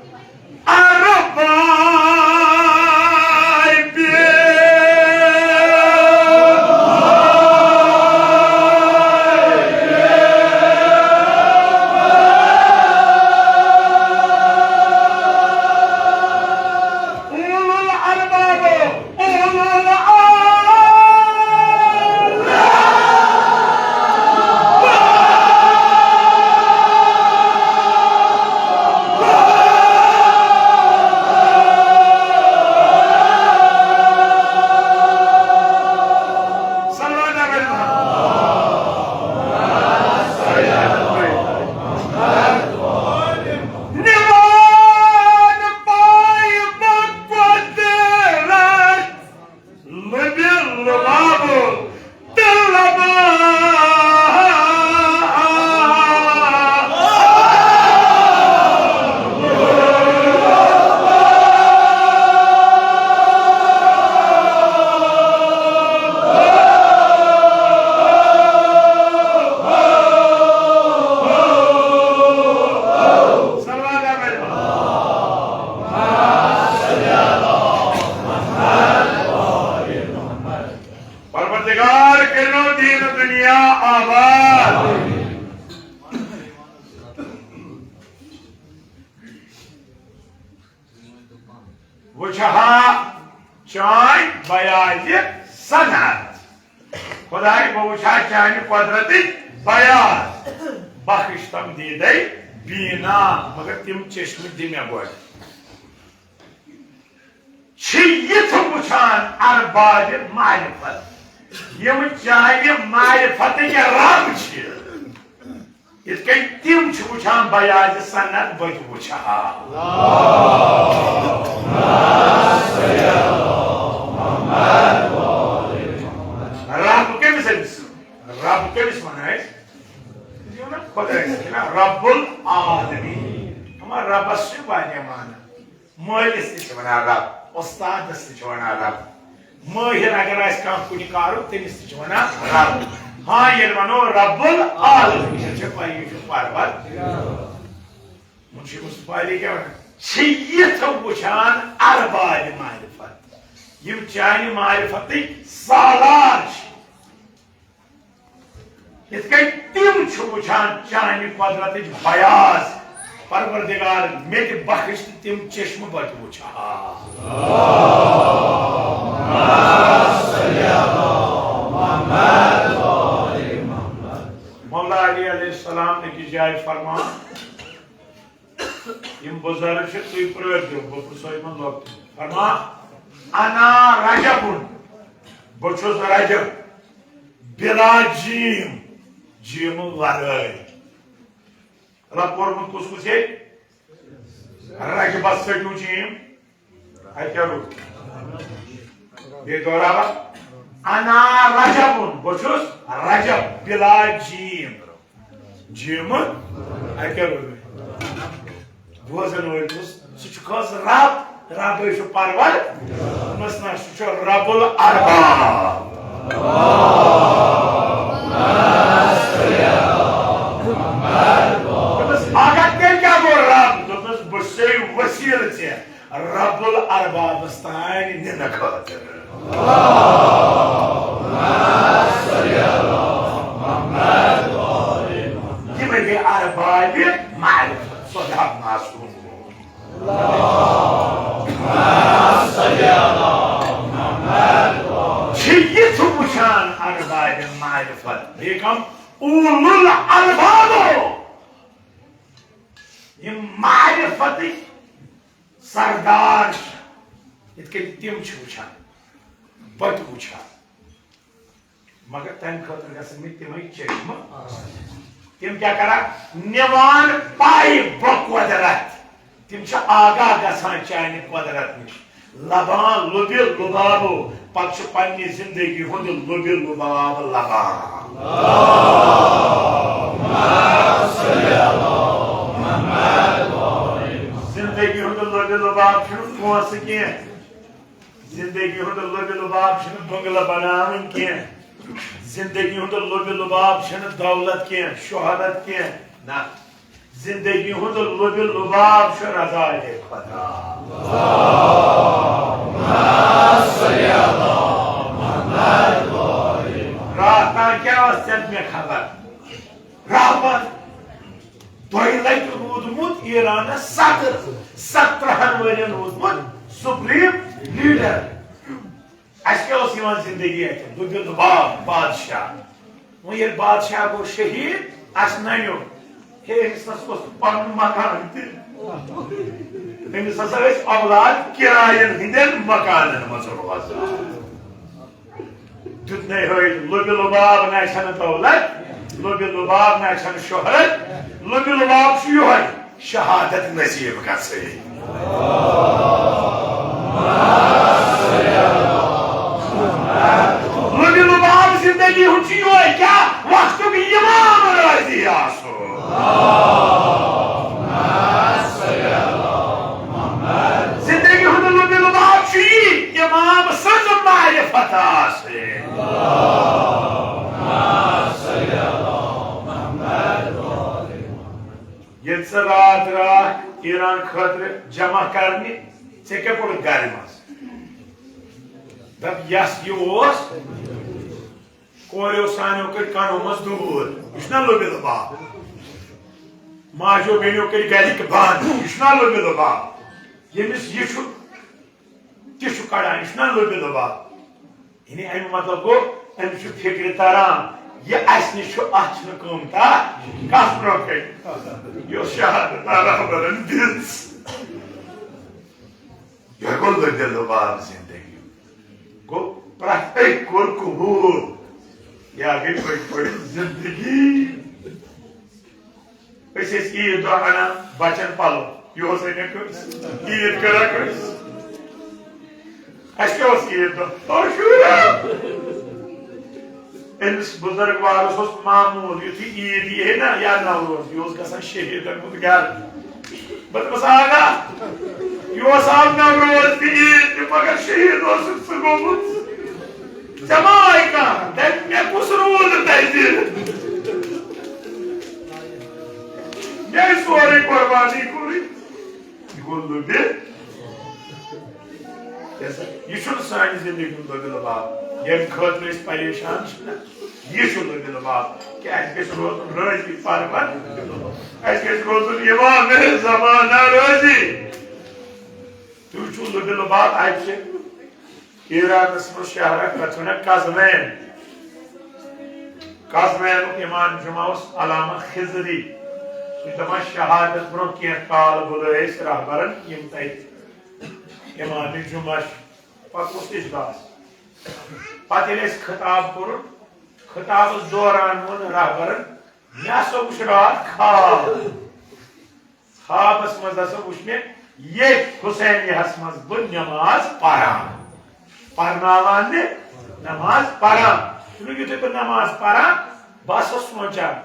चाय बयाज सनत खुदाई बहुशा चाय कुदरती बयाज बख्श तम दीदे बीना मगर तिम चश्म दिमे गोड वुचान अरबाज मारिफत यम चाय मारिफत के रब इत तिम वुचान बयाज सनत बत वुचा रब के मना रब्बुल आलमीन हमारा रब से माना मालिस से मना रब उस्ताद wana Rab. Mahir agar ais kam kuni karu temis wana Rab. हाँ ये वनो रब्बुल आलमीन ये पाई ये पारवार मुझे मुस्पाली क्या बना चीज़ वुचान अरबाज मारिफत ये चाइनी मारिफती सालार इसके तीन वुचान चाइनी कुदरत बयास परवरदिगार मेरे बख्श तीन चश्म बच वुचा मौला अली अलैहिस्सलाम ने की जाय फरमान यम बुजुर्ग छ तुई प्रयोग दो बपुसोय मन लोग फरमान अना रजबुन बचोस रजब बिला जीम जीम वरय रपोर में कुछ है रजब से क्यों जीम है क्या रो ये दोरावा Ana Rajabun, boşuz Rajab bila jim. Jim'in ayakları öyle. Duazan öldüz. Şu kız Rab, Rab'ı şu parvar. Mesela şu Rabbul Arba. Agat gel क्या बोल Rab? तो बस बसे वसील से Rabbul Arba बस्तानी निनकत. يبقى أربعة معرفة صدق معصوم شيء مشان أربعة معرفة بيكم أولو الألباب معرفة سردار يتكلم شوشان बट पूछा मगर तम खतर गसन तिम चश्म तिम क्या करा निवान पाई बकुदरत तिम आगा गसान चाने कुदरत निश लबान लुबिल लुबाबो पक्ष पन्नी जिंदगी हुंद लुबिल लुबाब लबान जिंदगी हुंद लुबिल लुबाब शुरू कौन के जिंदगी हुंद लोबे लुबाब छन बंगला बनावन के जिंदगी हुंद लोबे लुबाब छन दौलत के शोहरत के ना जिंदगी हुंद लोबे लुबाब छ रज़ाए खुदा रात क्या वस्तन में खबर रात तोइलत रूदमुत ईरान 17 वरियन रूदमुत सुप्रीम लीडर अशके जिंदगी लुबिल लुबाब बादशाह वो ये बादशाह को शहीद अस नयो हे पन मकान तमिस औलाद किरायन हिंदन मकानन मज रोजान दुत लुबिल लुबाब न दौलत लुबिल लुबाब न शोहरत लुबिल लुबाब शहादत नसीब गई लुबिल लुबाब जिंदगी हुची क्या वक्त की इमाम राजी आसो जिंदगी हुद लुबिल लुबाब छी इमाम सज मारिफत आसे ये रात रात ईरान खतर जमा करने से क्या कोई गाड़ी मस दब यस योस कोरियो सानो कर कानो मजदूर इतना लुबिल लुबाब माजो बेनियो कर गाड़ी के बांध इतना लुबिल लुबाब ये मिस ये छु तिशु काड़ा इतना लुबिल लुबाब इन्हें अम मतलब को अम छु फिक्र ताराम ये असनि छु अच न कमता कस प्रोके यो शहादत रहबरन दिस ये को लुबिल लुबाब जिंदगी को प्रत्येक कुल कबूल या आगे कोई बड़ी जिंदगी वैसे ईद दोहाना बचन पालो यो से ने ईद करा कर अशके उस ईद और शुरा इस बुजुर्ग वालों सोच मामूल युति ईद ये ना या नवरोज योस का सन शहीद कर मुझ गया बत मसागा Yos al Navroz değil, mगर şehit olsun sıgomuz. Jamaica, ne kusuru teyze. Ne suari kurbani kuri? Yollu bir. ये शुद्ध सानी जिंदगी में लगे बाप ये खतरे इस परेशान ना ये शुद्ध लगे बाप क्या इसके रोज रोज की पारवर इसके रोज ये वाह मेरे ज़माना रोजी तू शुद्ध लगे बाप आज से ईरान में शहर कचना काज़मैन इमान जुमाउस अलामा खिज़री इतना शहादत ब्रो की काल बुलाए सराबरन ये इमाम जुमाश पकुस इजलास पतिलेस खिताब कर खिताब दौरान वन रहबरन मे हसा वुच रात खाबस मज हसा वुच मे ये हुसैनियस मज बह नमाज परनावान ने नमाज पढ़ान युथे बह नमाज पढ़ान बह सोचान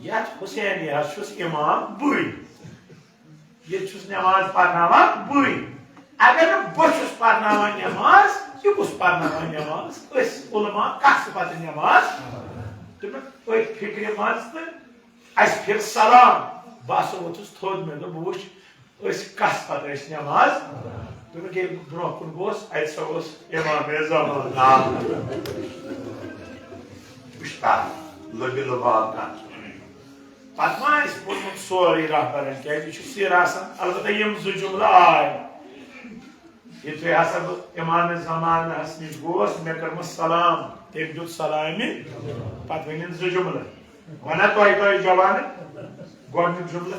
यथ हुसैनियस इमाम बुई ये नमाज पढ़नावान बुई अगर बहुत पढ़नावान नमाज यह कुछ पढ़नावान नमाज उलमा कस पत नमाज फिक्र मज तो फिर सलाम बह वोथुस थोद मे दोप वुच कस पत नमाज दोगे ब्रो कुन गोस असा इमाम ज़माना लबि लबाल पत मा पोर्मुत सोरे रहबरन क्या सिर अलबत्ता यम जु जुमला आय युथे हसा इमाम ज़माना निश गोस मे कर्म सलाम तम दुत सलामी पत वन जु जुमला वना तो जवान गोडनिक जुमला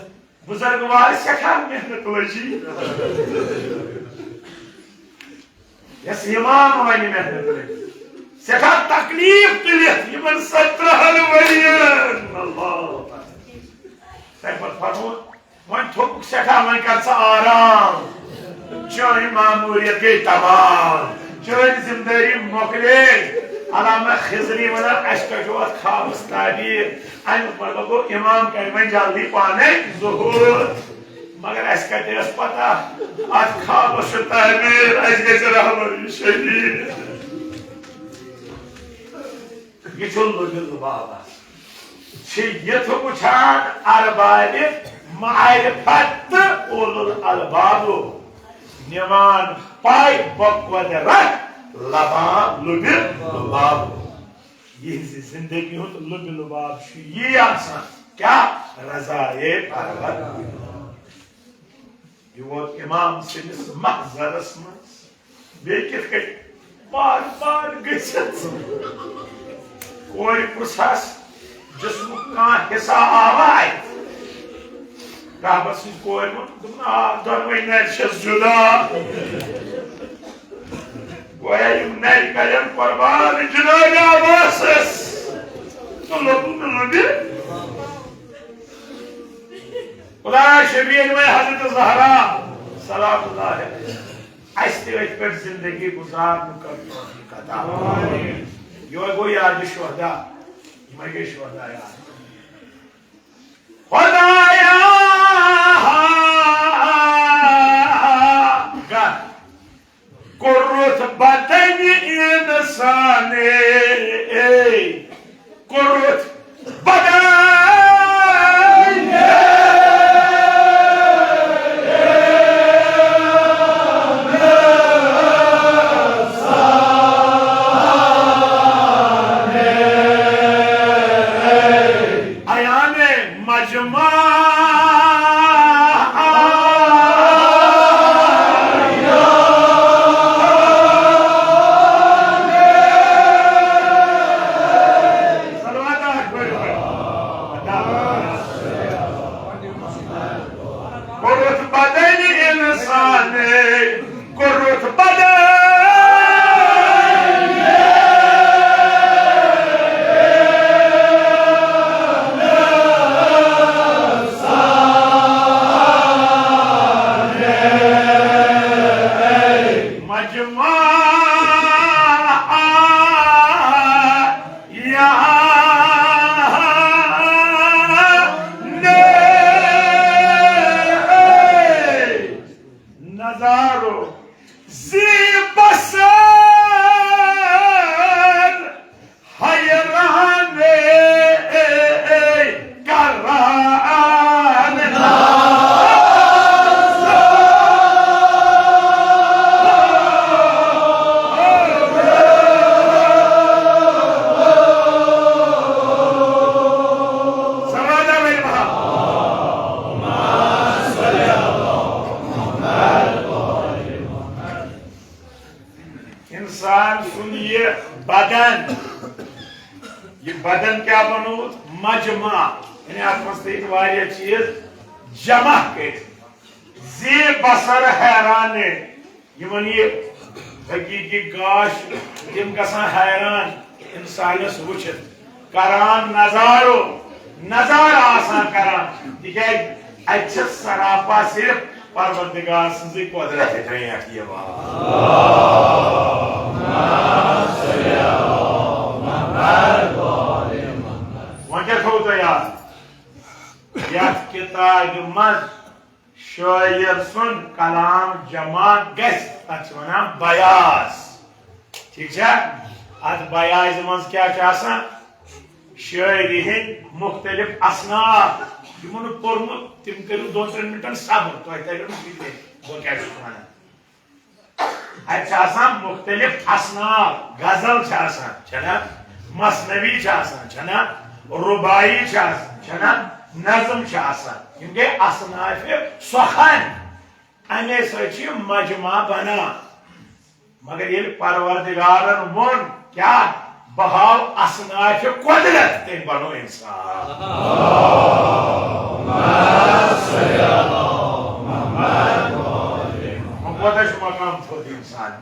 बुजुर्गवार सखा मेहनत लजी यस इमाम वन मेहनत लजी सखा तकलीफ तुलित यमन 17 वरियन अल्लाह तक फरमो वन थोक सखा वन कर आराम चाहे मामूलियत के तमाम चाहे जिम्मेदारी मोकले अलामा खिजरी वना अशकजोत खाबस ताबीर अन मतलब इमाम कहवे जल्दी पाने ज़ुहूर मगर अशकजस पता आज खाबस ताबीर अशकज रहमत शदीद ये चलो दिल बाबा शे ये तो बुझान अरबाब मारिफत उलुल अलबाबो निमान पाई बकवदरत लबा लुबि लुबाब ये जिंदगी हो तो लुबि लुबाब ये आसान क्या रज़ाए परवर ये वो इमाम सिनिस महज़रस मस बेकित के बार बार गछत कोई पुरसास जिस्म का हिस्सा आवाय Rabas is going on. Don't we not just Judah? Why are you not going for one? Judah, versus. So look, खुदा शबीर में हज़रत ज़हरा सलामुल्लाह ऐसे पर जिंदगी गुजार कता यो गो याद शुहदा मगे शुहदा याद खुदाया कुर्रत बदनी इंसाने कुर्रत बदन इंसान सुन ये बदन क्या बनोत मजमा यानी आत्मस्थित वाले चीज जमा कर जे बसर हैरान यमन ये हकीकी गाश तम गसान हैरान इंसानस वुचित करान नजारा आसान करान तिक सरापा सिर्फ परवरदिगार सजी कुदरत वह थो तो याद किताब मज शायर सुन कलाम जमा गना बयास ठीक है अत बयाज मज क्या शायरी हंद मुख्तलिफ असनाफ यमन पोर्मुत तिम करू 2-3 मिनटन सब्र तो बह क्या मुख्तलिफ असनाफ गजल छना मसनवी छना रुबाई छना नज़म यम गए असनाफ सखन अमे सच मजमा बना मगर ये परवरदिगारन वोन क्या बहाव असनाफ कुदरत तम बनो इंसान मकाम थोद इंसान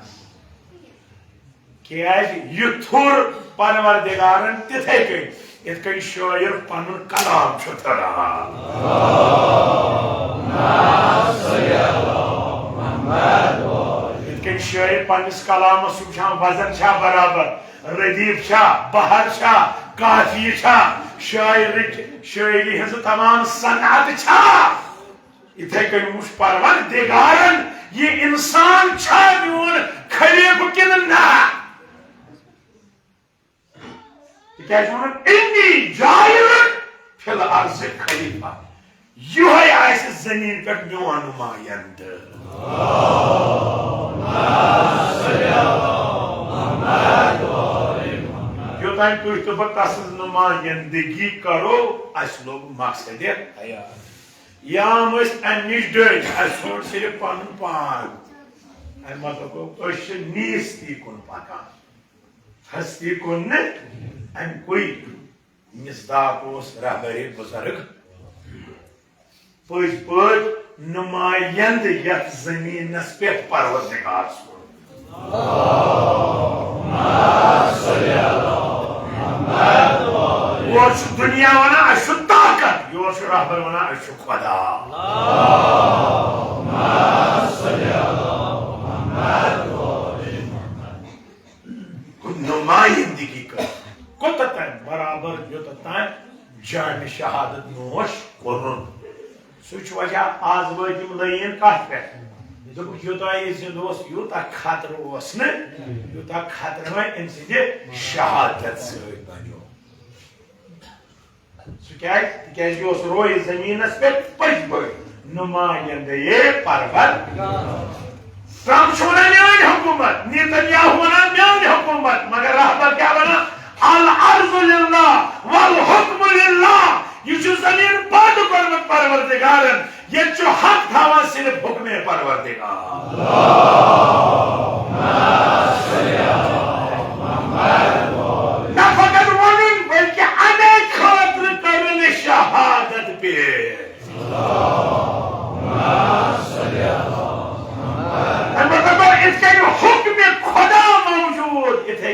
क्या युथुर परवरदिगारन तिथे कन शायर पन कलाम शायर पन्निस कलाम वजन बराबर रदीफ बहर काफी शायरी हज तमाम सनत इथे कन वुच परवरदिगारन ये इंसान मीन खलीफ किन ना इन्नी जायिल फिल अर्ज़ खलीफा युहे आस जमीन पे मोन नुमायंद योतान तुम तो बस नुमायंदगी करो अस लोग मकसद हयात याम अमिश डोन सिर्फ पन पान मतलब नीस्ती कुन पकान हस्ती कुन अम कोई मिसदाक रहबरी बुजुर्ग पज पज नुमायंद यथ जमीनस पे परवरदिगार और दुनिया वना अशु ताकत योर रहबर वना अशु खुदा नुमाइंदगी कर कोत बराबर योतान जाम शहादत नोश कोरुन सुच वजह आज वम लयन कत पे यूता यूता खतर यूता खतर वह अम सद शहादत सो सह रोय जमीनस पे पज पा नुमाइंद परवर ट्रम्प मेन हुकूमत नेतन्याहू वना मेन हुकूमत मगर रहबर क्या वना अल अर्ज़ु लिल्लाह वल हुक्मु लिल्लाह यह जमीन बंद कर्मत परवरदिगारन ये हक थावा सिर्फ हुक्म परवरदिगार न फकत वनुन बल्कि अने खातिर करने शहादत पे हुक्म खुदा मौजूद इथे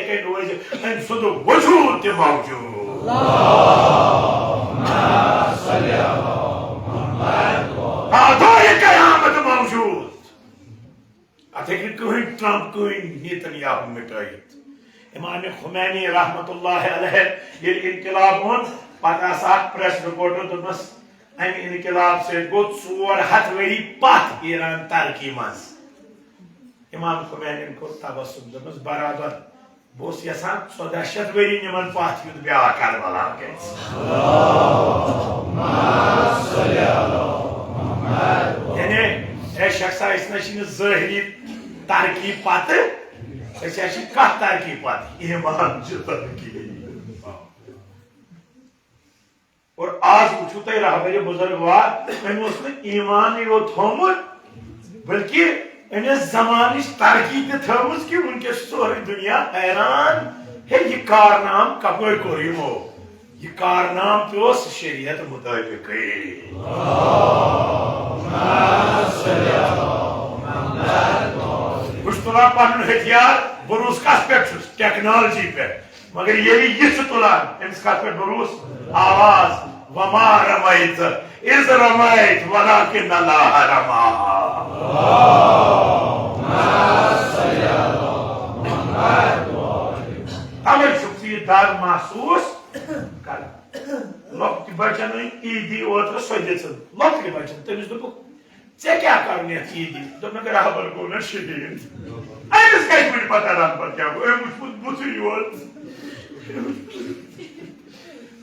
कन सुध वजूद मौजूद कयामत मौजूद अत कहीं ट्रम्प कहीं नेतन्याहू मिटाइत इमाम खुमैनी रहमतुल्लाह अलैह ये इनकलाब वो पता प्रेस रिपोर्टर दोपस अम इनकलाब से गो 400 वरी पथ ईरान तरक्की मज इमाम खुमैनी को तबस्सुम दोपस बराबर बोस यसान 1400 वरी निमन पथ युद्ध ब्या करबला के यानी ए शख्सा इसने ज़ाहिरी तरक्की पत कत तरक्की पत ईमान तरक्की और आज वुचु तुम रहबर बुजुर्गवार अम ईमान यो थोमुत बल्कि अमिस जमान तरक्की थमज कि वनकस सोरे दुनिया हैरान है ये कारनाम कपड़ कोर यमो ये कारनाम तो शरीयत मुताबिक तुलान पन हथियार भरोस कस पे टेक्नोलॉजी पे मगर ये तुलान अमिस कत पे भरोस आवाज वमा रमैत इज रमैत वलाकिन अल्लाह रमा तवे दाग महसूस कर लॉक बचन ईदी ओत्र सोदिस लॉक बचन तमिस दोप चे क्या करने ईदी तो मैं करा बल को न शहीद अमिस कई मिनट पता रात पर क्या वो मुझ मुझ योर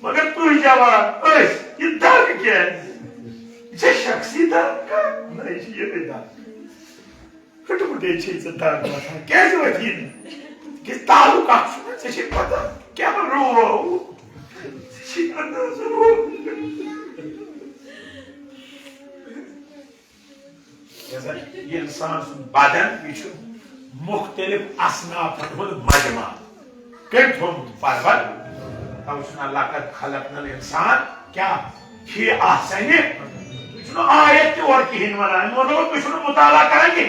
मगर तू जवान ओस ये दाग क्या है ये शख्सी दाग का नहीं ये नहीं दाग फटफटे चीज दाग था कैसे होती है कि तालुक आशुना से पता क्या रो शिकाना जरूर जैसा ये इंसान बदन ये मुख्तलिफ असनाफ मजमा कई थोम परवर तब अल्लाह का खलकनल इंसान क्या ये आसने आयत और कहीं वनान वो मुताला करेंगे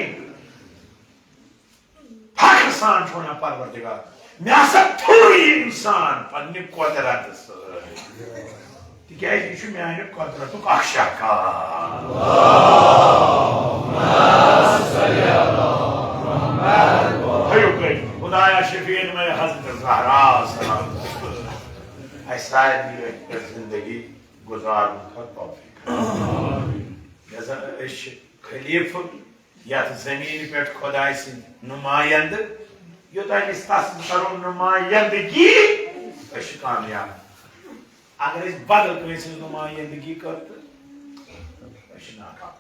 फख्र सान छोना परवरदिगार मे थोड़ी इंसान पन्ने कुदरत तिकाज यह मेन कुदरतुक शकार खुदाया शफीन में हजरत ज़हरा सलाम जिंदगी गुजार खलीफ यथ जमीन पे खुदा नुमाइंद योतान तस करो नुमाइंदगी कामयाब अगर बदल कंस नुमाइंदगी कर नाकाम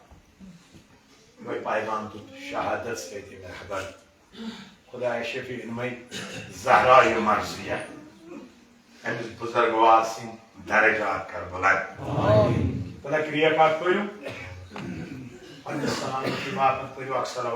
वही पैगाम तो शहादत से खबर खुदा शफी में ज़हरा मर्जिया अमिस बुजुर्गवार सिंह दर्जात कर बुलंद खुदा क्रिया का करूं सलाम की बात करो अक्सर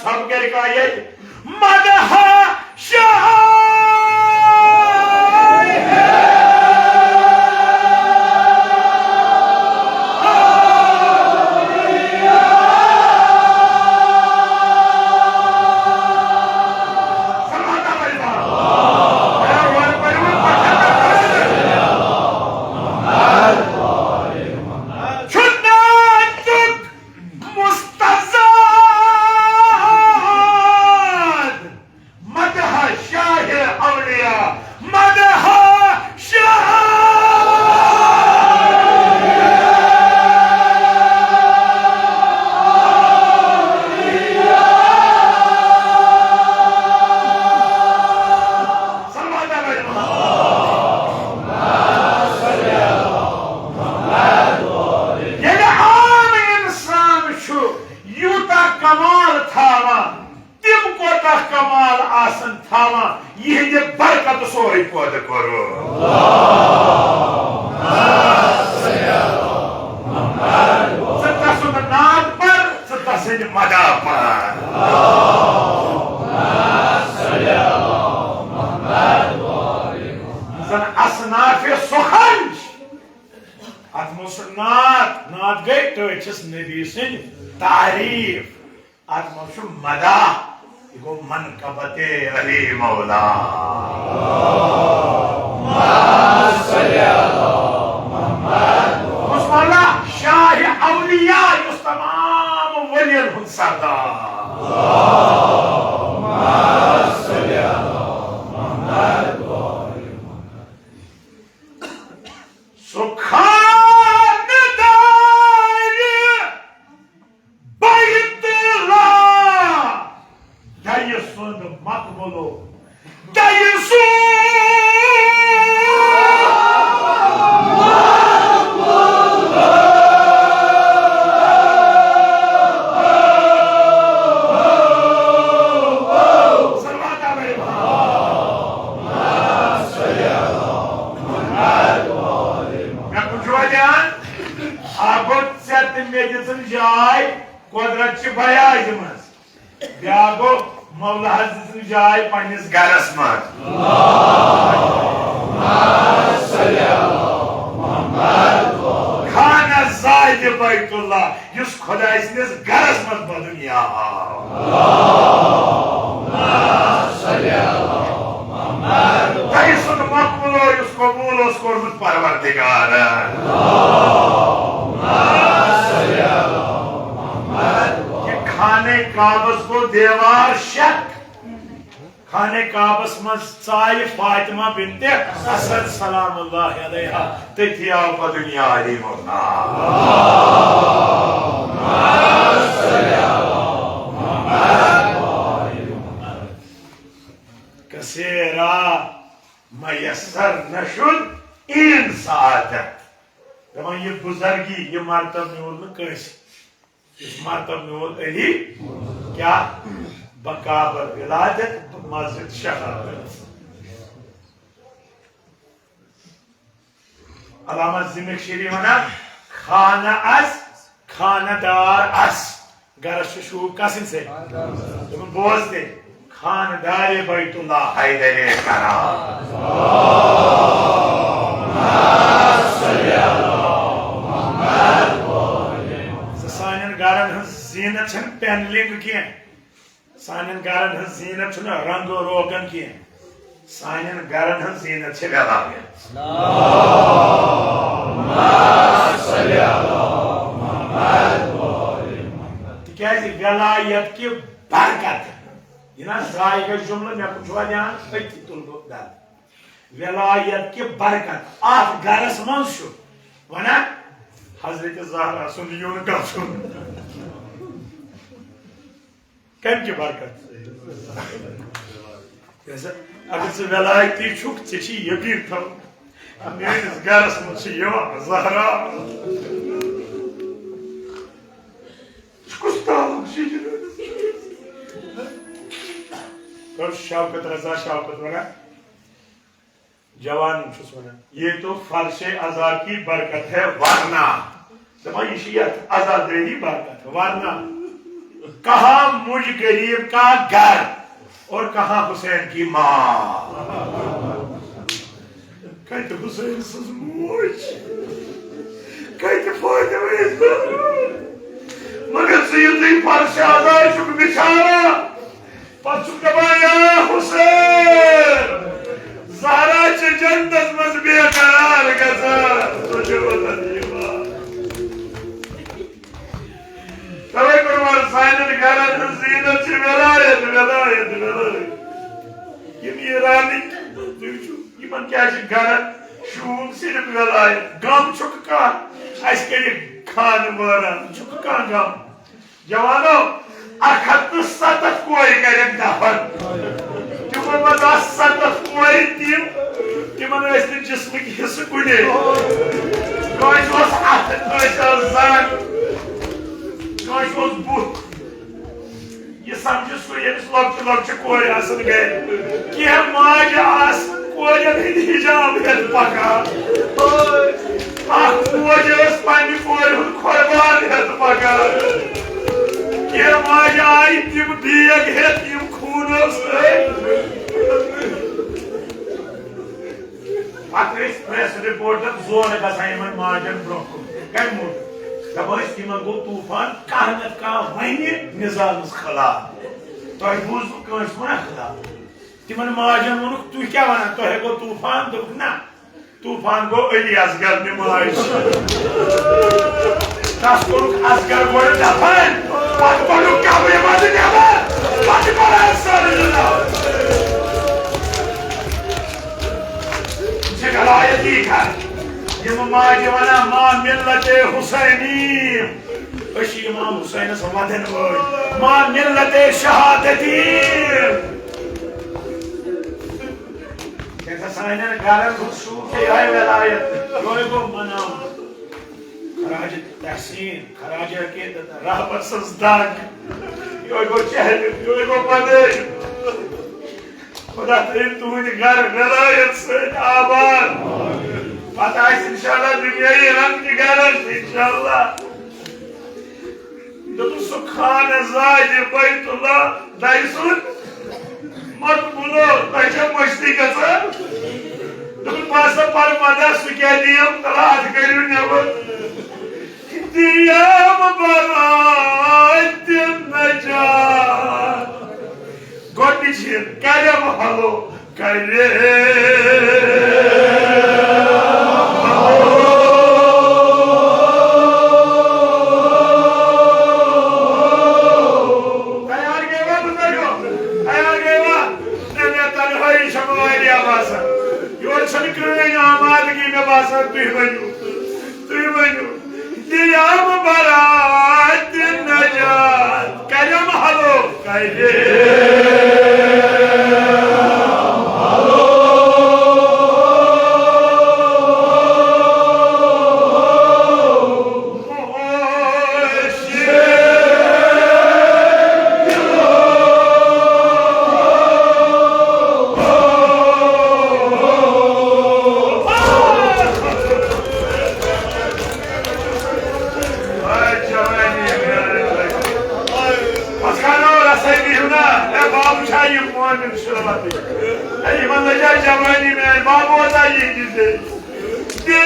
सब क्या लिखा है मदह शाह बरकत सोरे पद करो नाद पर मदा पर असनाफ सुखंज अतमोस नाद गई तो नबी सिंह तारीफ अतमोस मदा गो मन कबते अली मौला मुस्मला शाह औलिया युस तमाम वलियन हुन सरदार makbulu. Dayısı आगो सेत मेदिसन जाय कुदरत बयाज मज ब्यागो मौला दिसन जाय पन्निस गरस मज खाना जायद बैतुल्लाह युस खुदाय सनिस गरस मज बदुनिया तैसुन मकबूलो युस कबूल उस कोरमुत परवरदिगार ये खाने काबस को देवार शक खाने काबस में चाय फातिमा बिनते असद सलामुल्लाह अलैहा तथिया दुनिया अली मोना कसेरा मयसर नशुल इन सादत दमा ये बुजुर्गी ये मर्तब मिल कस इस मर्तब मिल अली क्या बकाबर विलादत मस्जिद शहादत अलामा ज़िमख़शरी वना खाना अस खानदार अस गरश शू कसिन से तुम बोलते खानदार बैतुल्लाह हैदरे करा सानन गारन ज़ीनत छन पेनलिंग की सानन गारन ज़ीनत छन रंग रोगन की सानन गारन ज़ीनत छ वेलायत तिकाज़ि वेलायत की बरकत यना जाय का जुमला मे कुछ ध्यान अति तुल दाल वेलायत की बरकत आफ गरस मन छु वना हजरत ज़हरा सुन यून का सुन कम की बरकत जैसे अगर से वेलायती छुक छी यकीन था मेरे गरस मन छु यो ज़हरा कुस्ताल शी कर शौकत रजा शौकत वना जवान वना ये तो फर्शे अज़ा की बरकत है वरना दमाइशियत आजादी बरकत वरना कहा मुझ गरीब का घर और कहा हुसैन की माँ कहते हुसैन सजमुच कहते फायदे मगर सैयदी फर्शे अज़ा शुक बिछाना पछुक दबाया हुसैन ज़हरा चे जन्नत मज बेकरार गज़ार तुझे वतन ये तवे कुर्बान साइनन गारन ज़ीनत चे वेलायत ये ईरानी दिवचु यमन क्या चे गारन शून सिर्फ वेलायत गम छुक का इसके लिए खान मारन छुक का गम जवानों 107 कोई करें दफन तुमन मजा 7 कोई तिमन ऐसे जिस्म की हिस्से कुने कोई was at कोई ज़ान कोई was बुत ये समझो सो ये लॉक कोई असल गए कि हम माज आस कोई नहीं हिजाब है पका कोई उस पानी कोई खुरबान है पका ये माज आई तिम दियग है तिम खूनों से Atreus press report zone गसाइमन मार्जन ब्रोको कम मोड दबस तिमन गो तूफान कहनत का वनी निजाम खला तो बुज कस मना खला तिमन मार्जन मुन तू क्या वना तो है गो तूफान दुख ना तूफान गो अली असगर ने माइश तास को असगर गो दफन पत को क्या बे मत देवा पत पर असर ना गलायती घर ये माजवाना मां मिल्लते हुसैनी अशी इमाम हुसैन समाधन वोय मां मिल्लते शहादती कैसा साइनन गारन खुशू के आए विलायत योय को मनाओ खराज तहसीन खराज के रहबर सजदाक योय को चहल योय को पदे खुदा तेरे तुझे घर विलायत से आबाद पता है इंशाल्लाह दुनिया ये रंग की garant inşallah. Dedim su Khanezade Baytullah dayısın makbulu dayıca maçtıkası. Dedim basa parmada su geliyim rahat görün ya bu. Diyam barattim necat. God için kalem halu kalem. Diyam barat necat kalem halu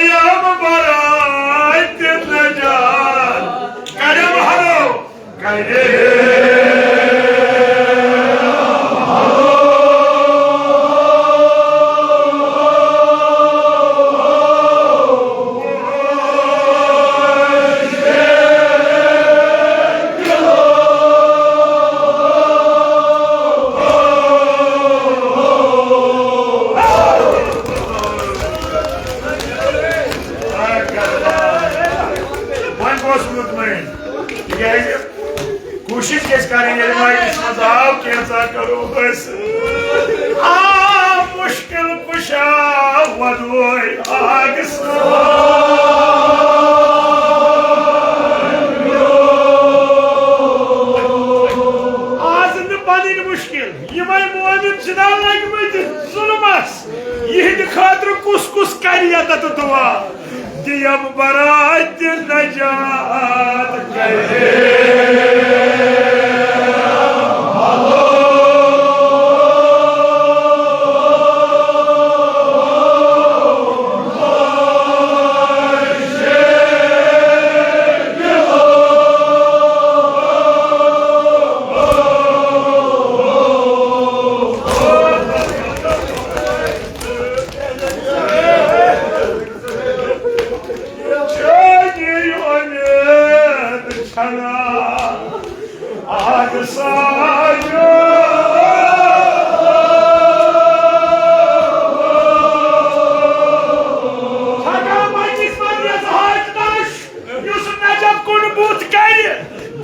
Diyam barat necat kalem halu कोशिश किस करेंगे इस मजाक कैसा करो बस मुश्किल कुशा वदोय आगस आज न बनी मुश्किल ये मैं मोमिन चना लगमत जुल्मस यह खातिर कुस कुस करिया तत दुआ दियम बरात नजात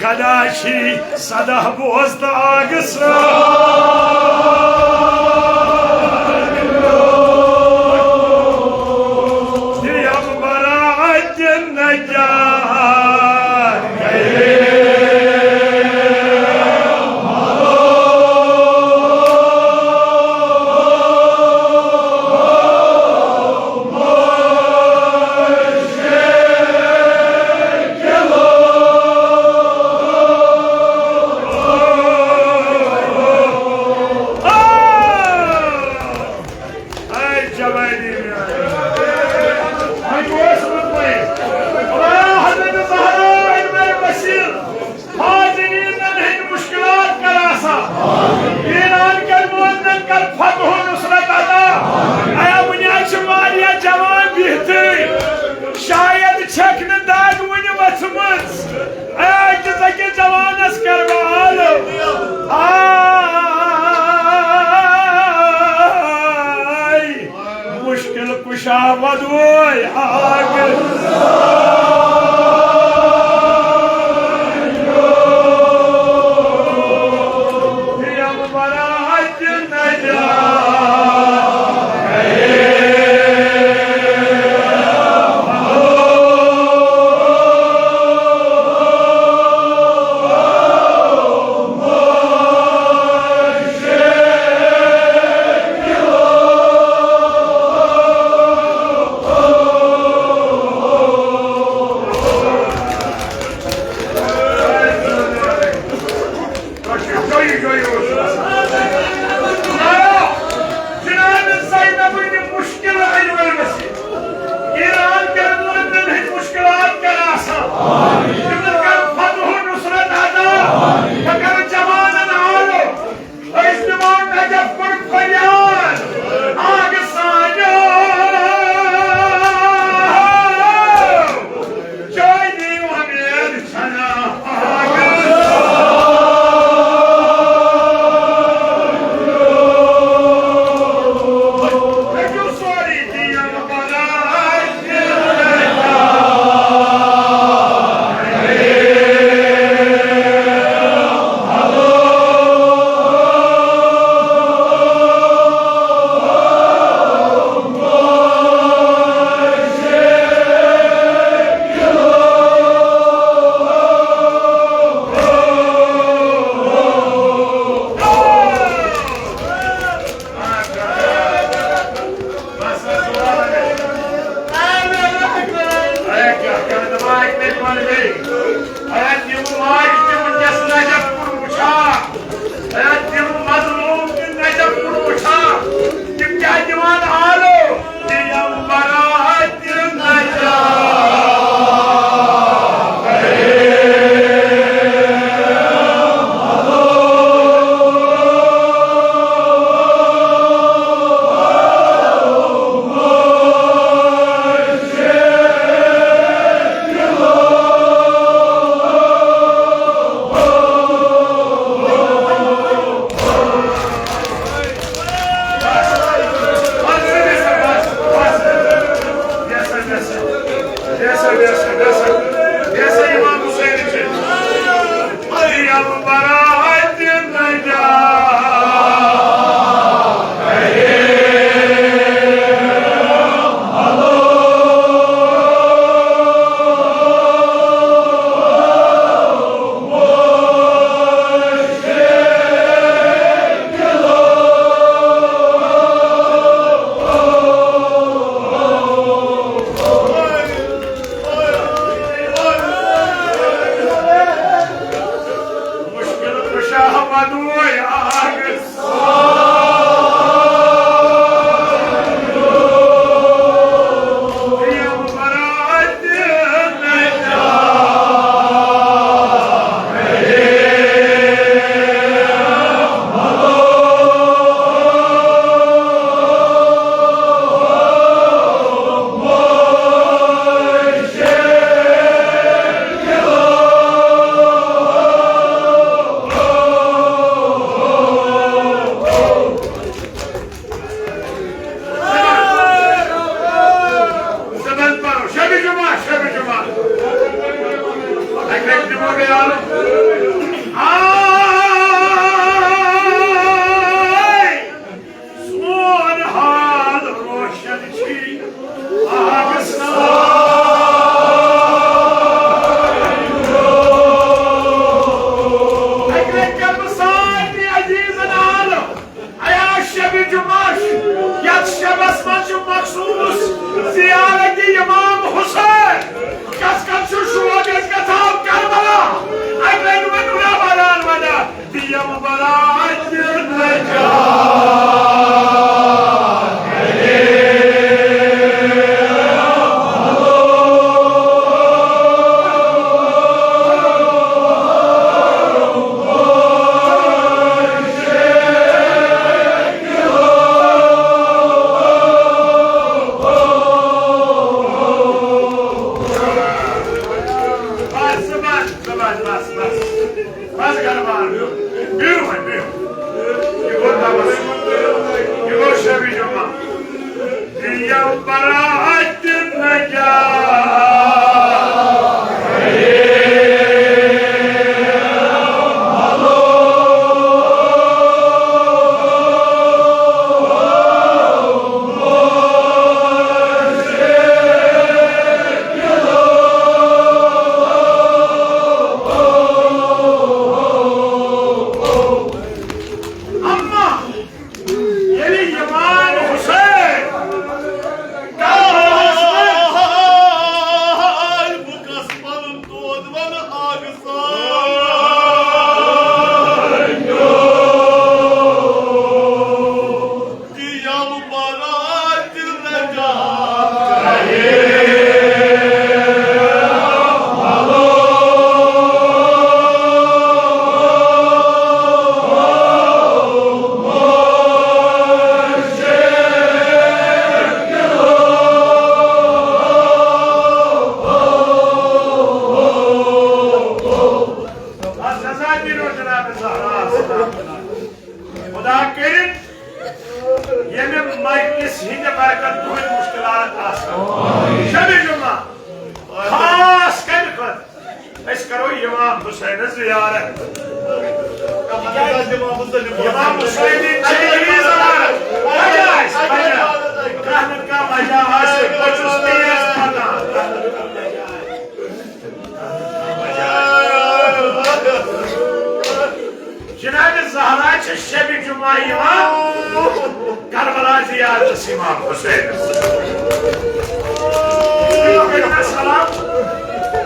Gadashi sadah bozda ağısı Diyam barat necat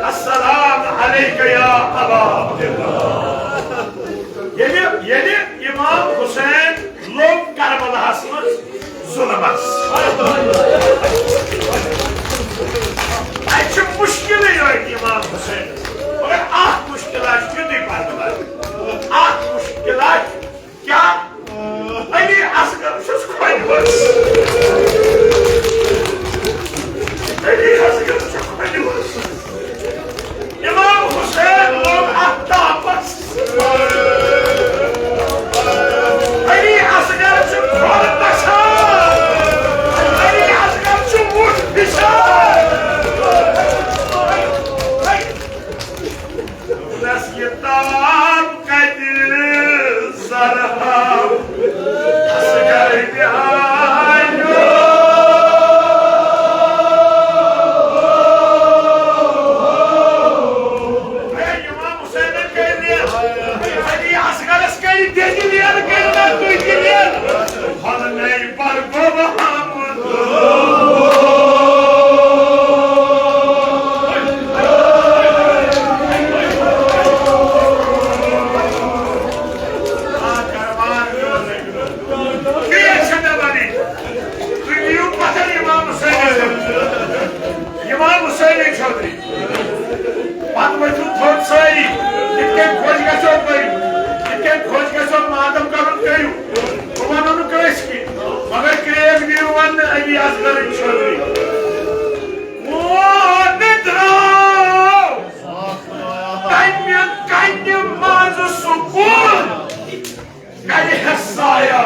Assalamu अलैका या अबा अब्दुल्लाह। ये इमाम हुसैन लोग करबलास मज जुल्मस अच्छे मुश्किल इमाम हुसैन मगर आख मुश्किल युद्ध करबला आख मुश्किल क्या अली असगर खोजमस अली असगर खोजमस इमाम हुसैन लोग तापस अली असगर खोल अली असगर मुठ नस ये ताप कद सरहब असगर बिहायो इमाम हुसैन के लिए अली असगर के दिलियन के ना कोई दिलियन हल नहीं पर मोहम्मद इमाम हुसैन चौधरी पत वजू थोड़ सही इनके खोज गो पो इनके खोज गो मातम कर वन की मगर क्रेग दी वन अली असगर चौधरी तमे मज सुकून कर साया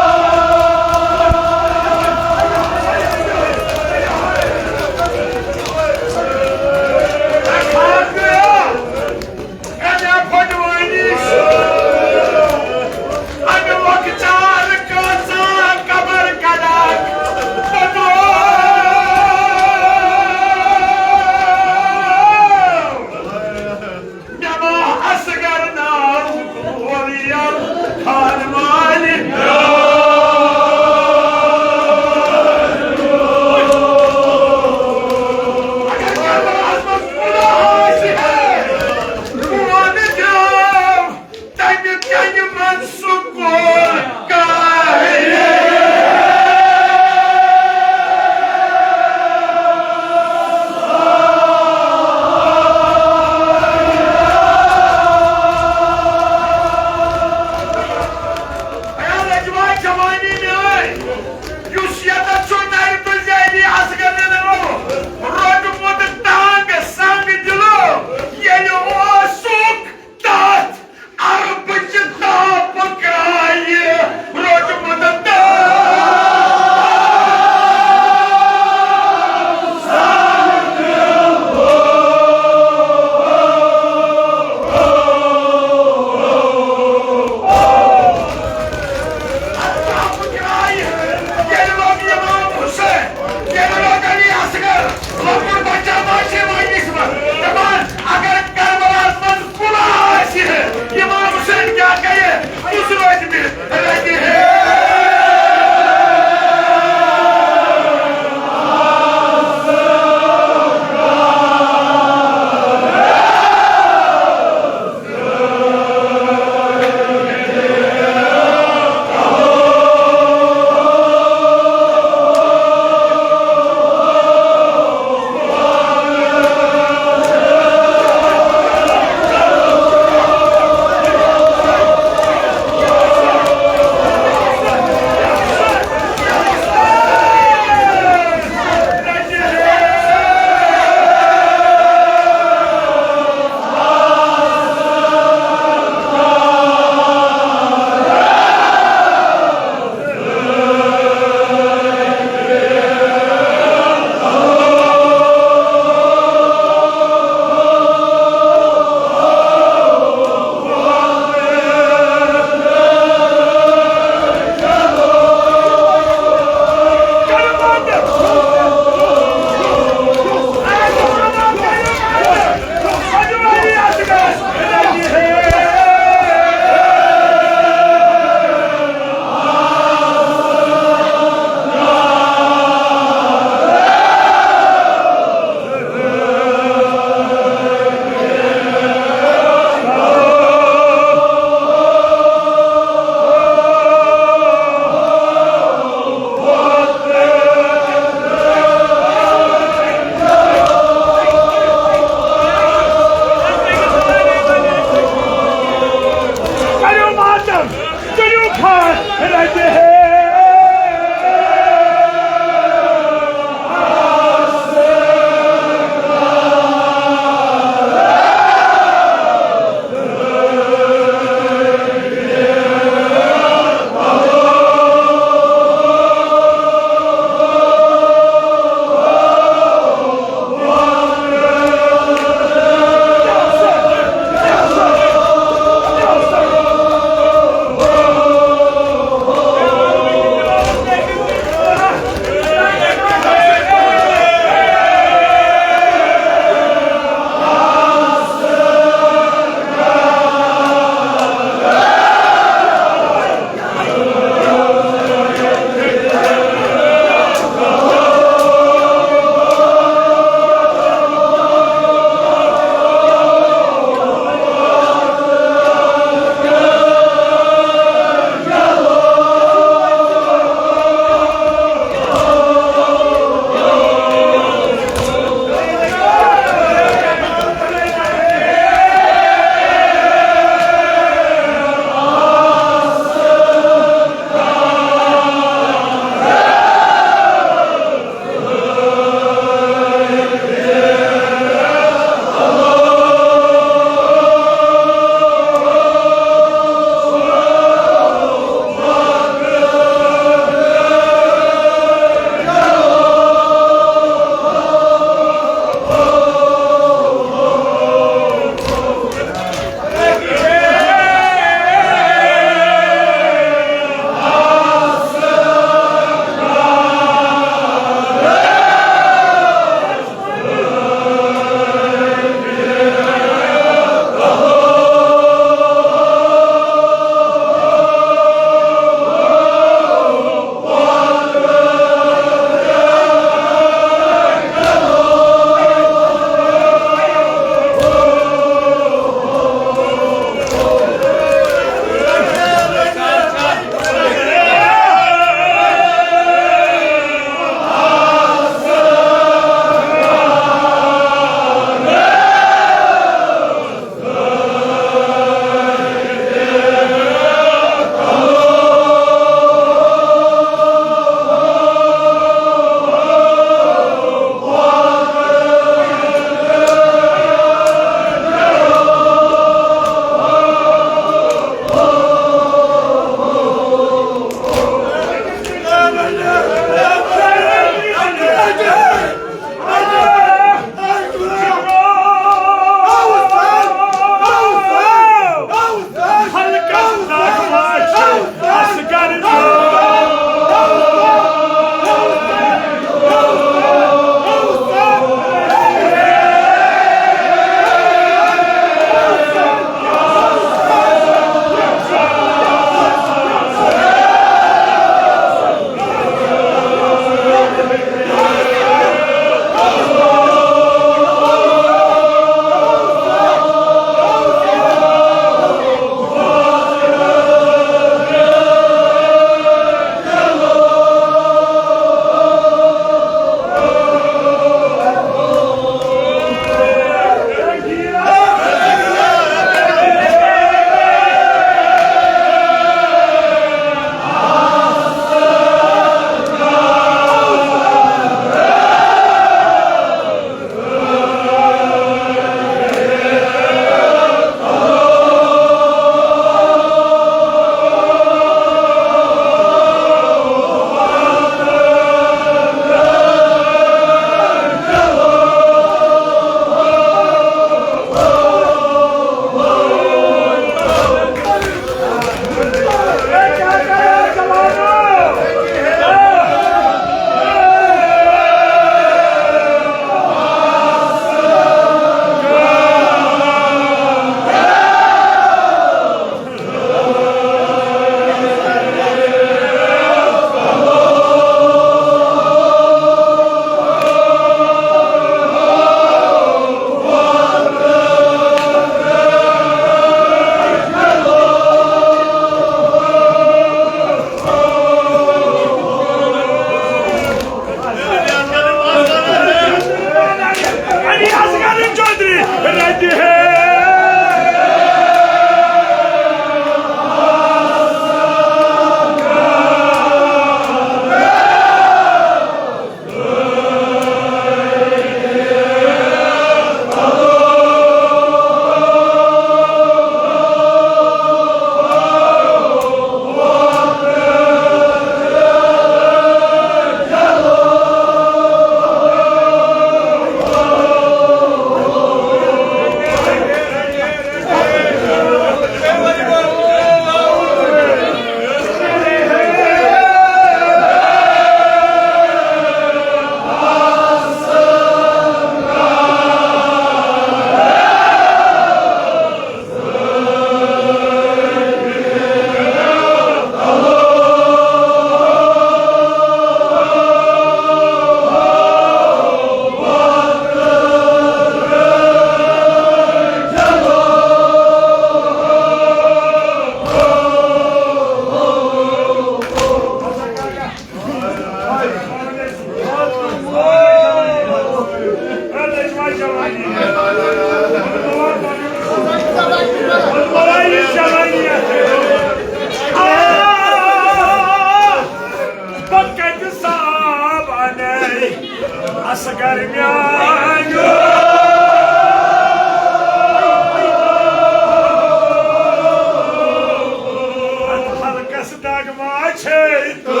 dagma çeytu.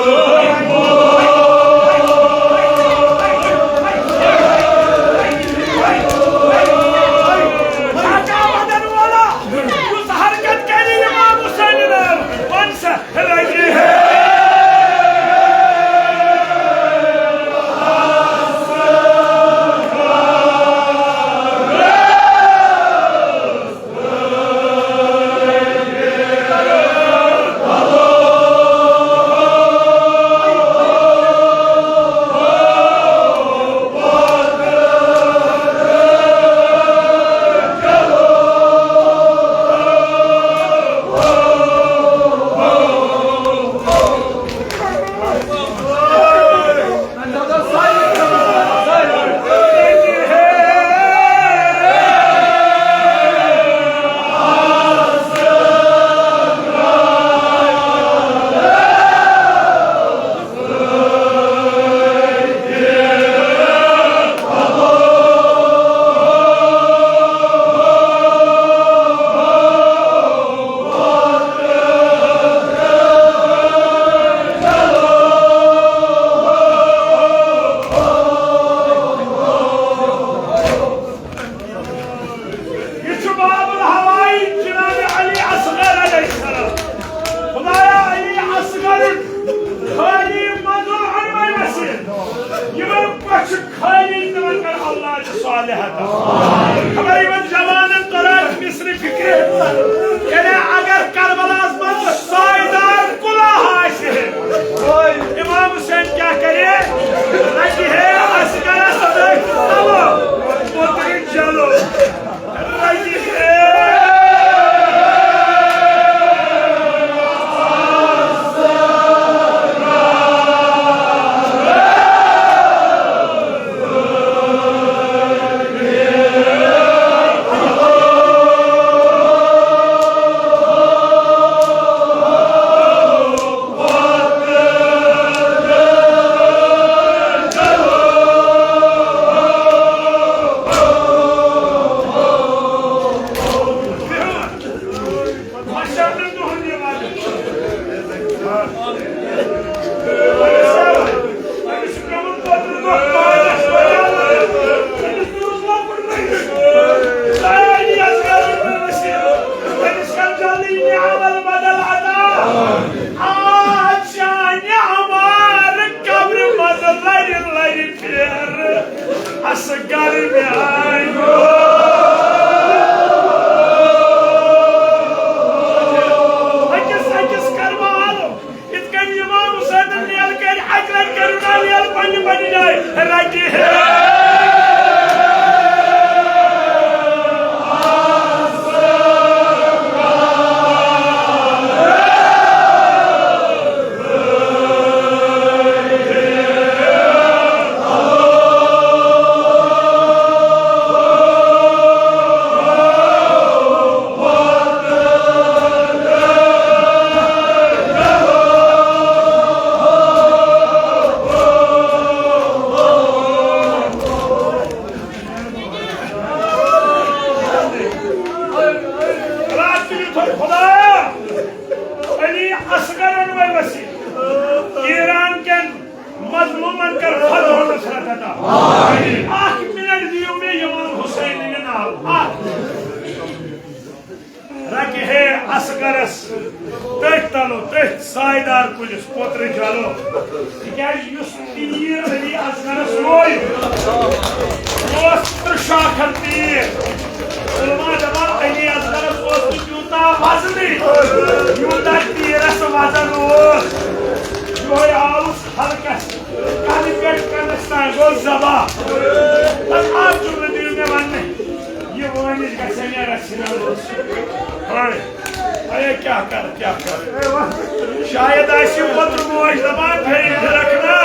शायद ऐसी पत्र मोज दबा फेरी रखना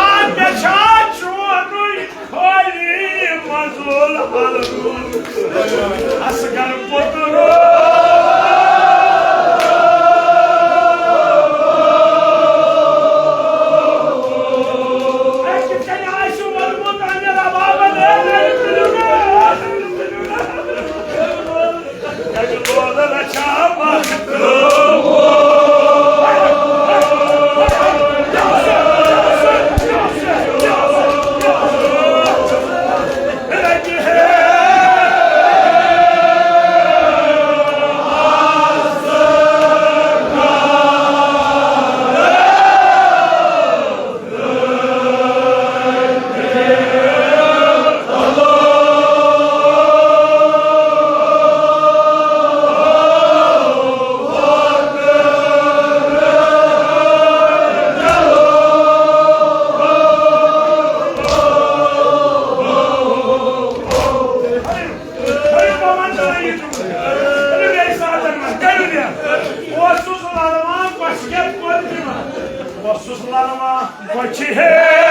आज बेचा चोनुई खोली मजूल अलगुल असगर पत्र Oh मुसलमान बची है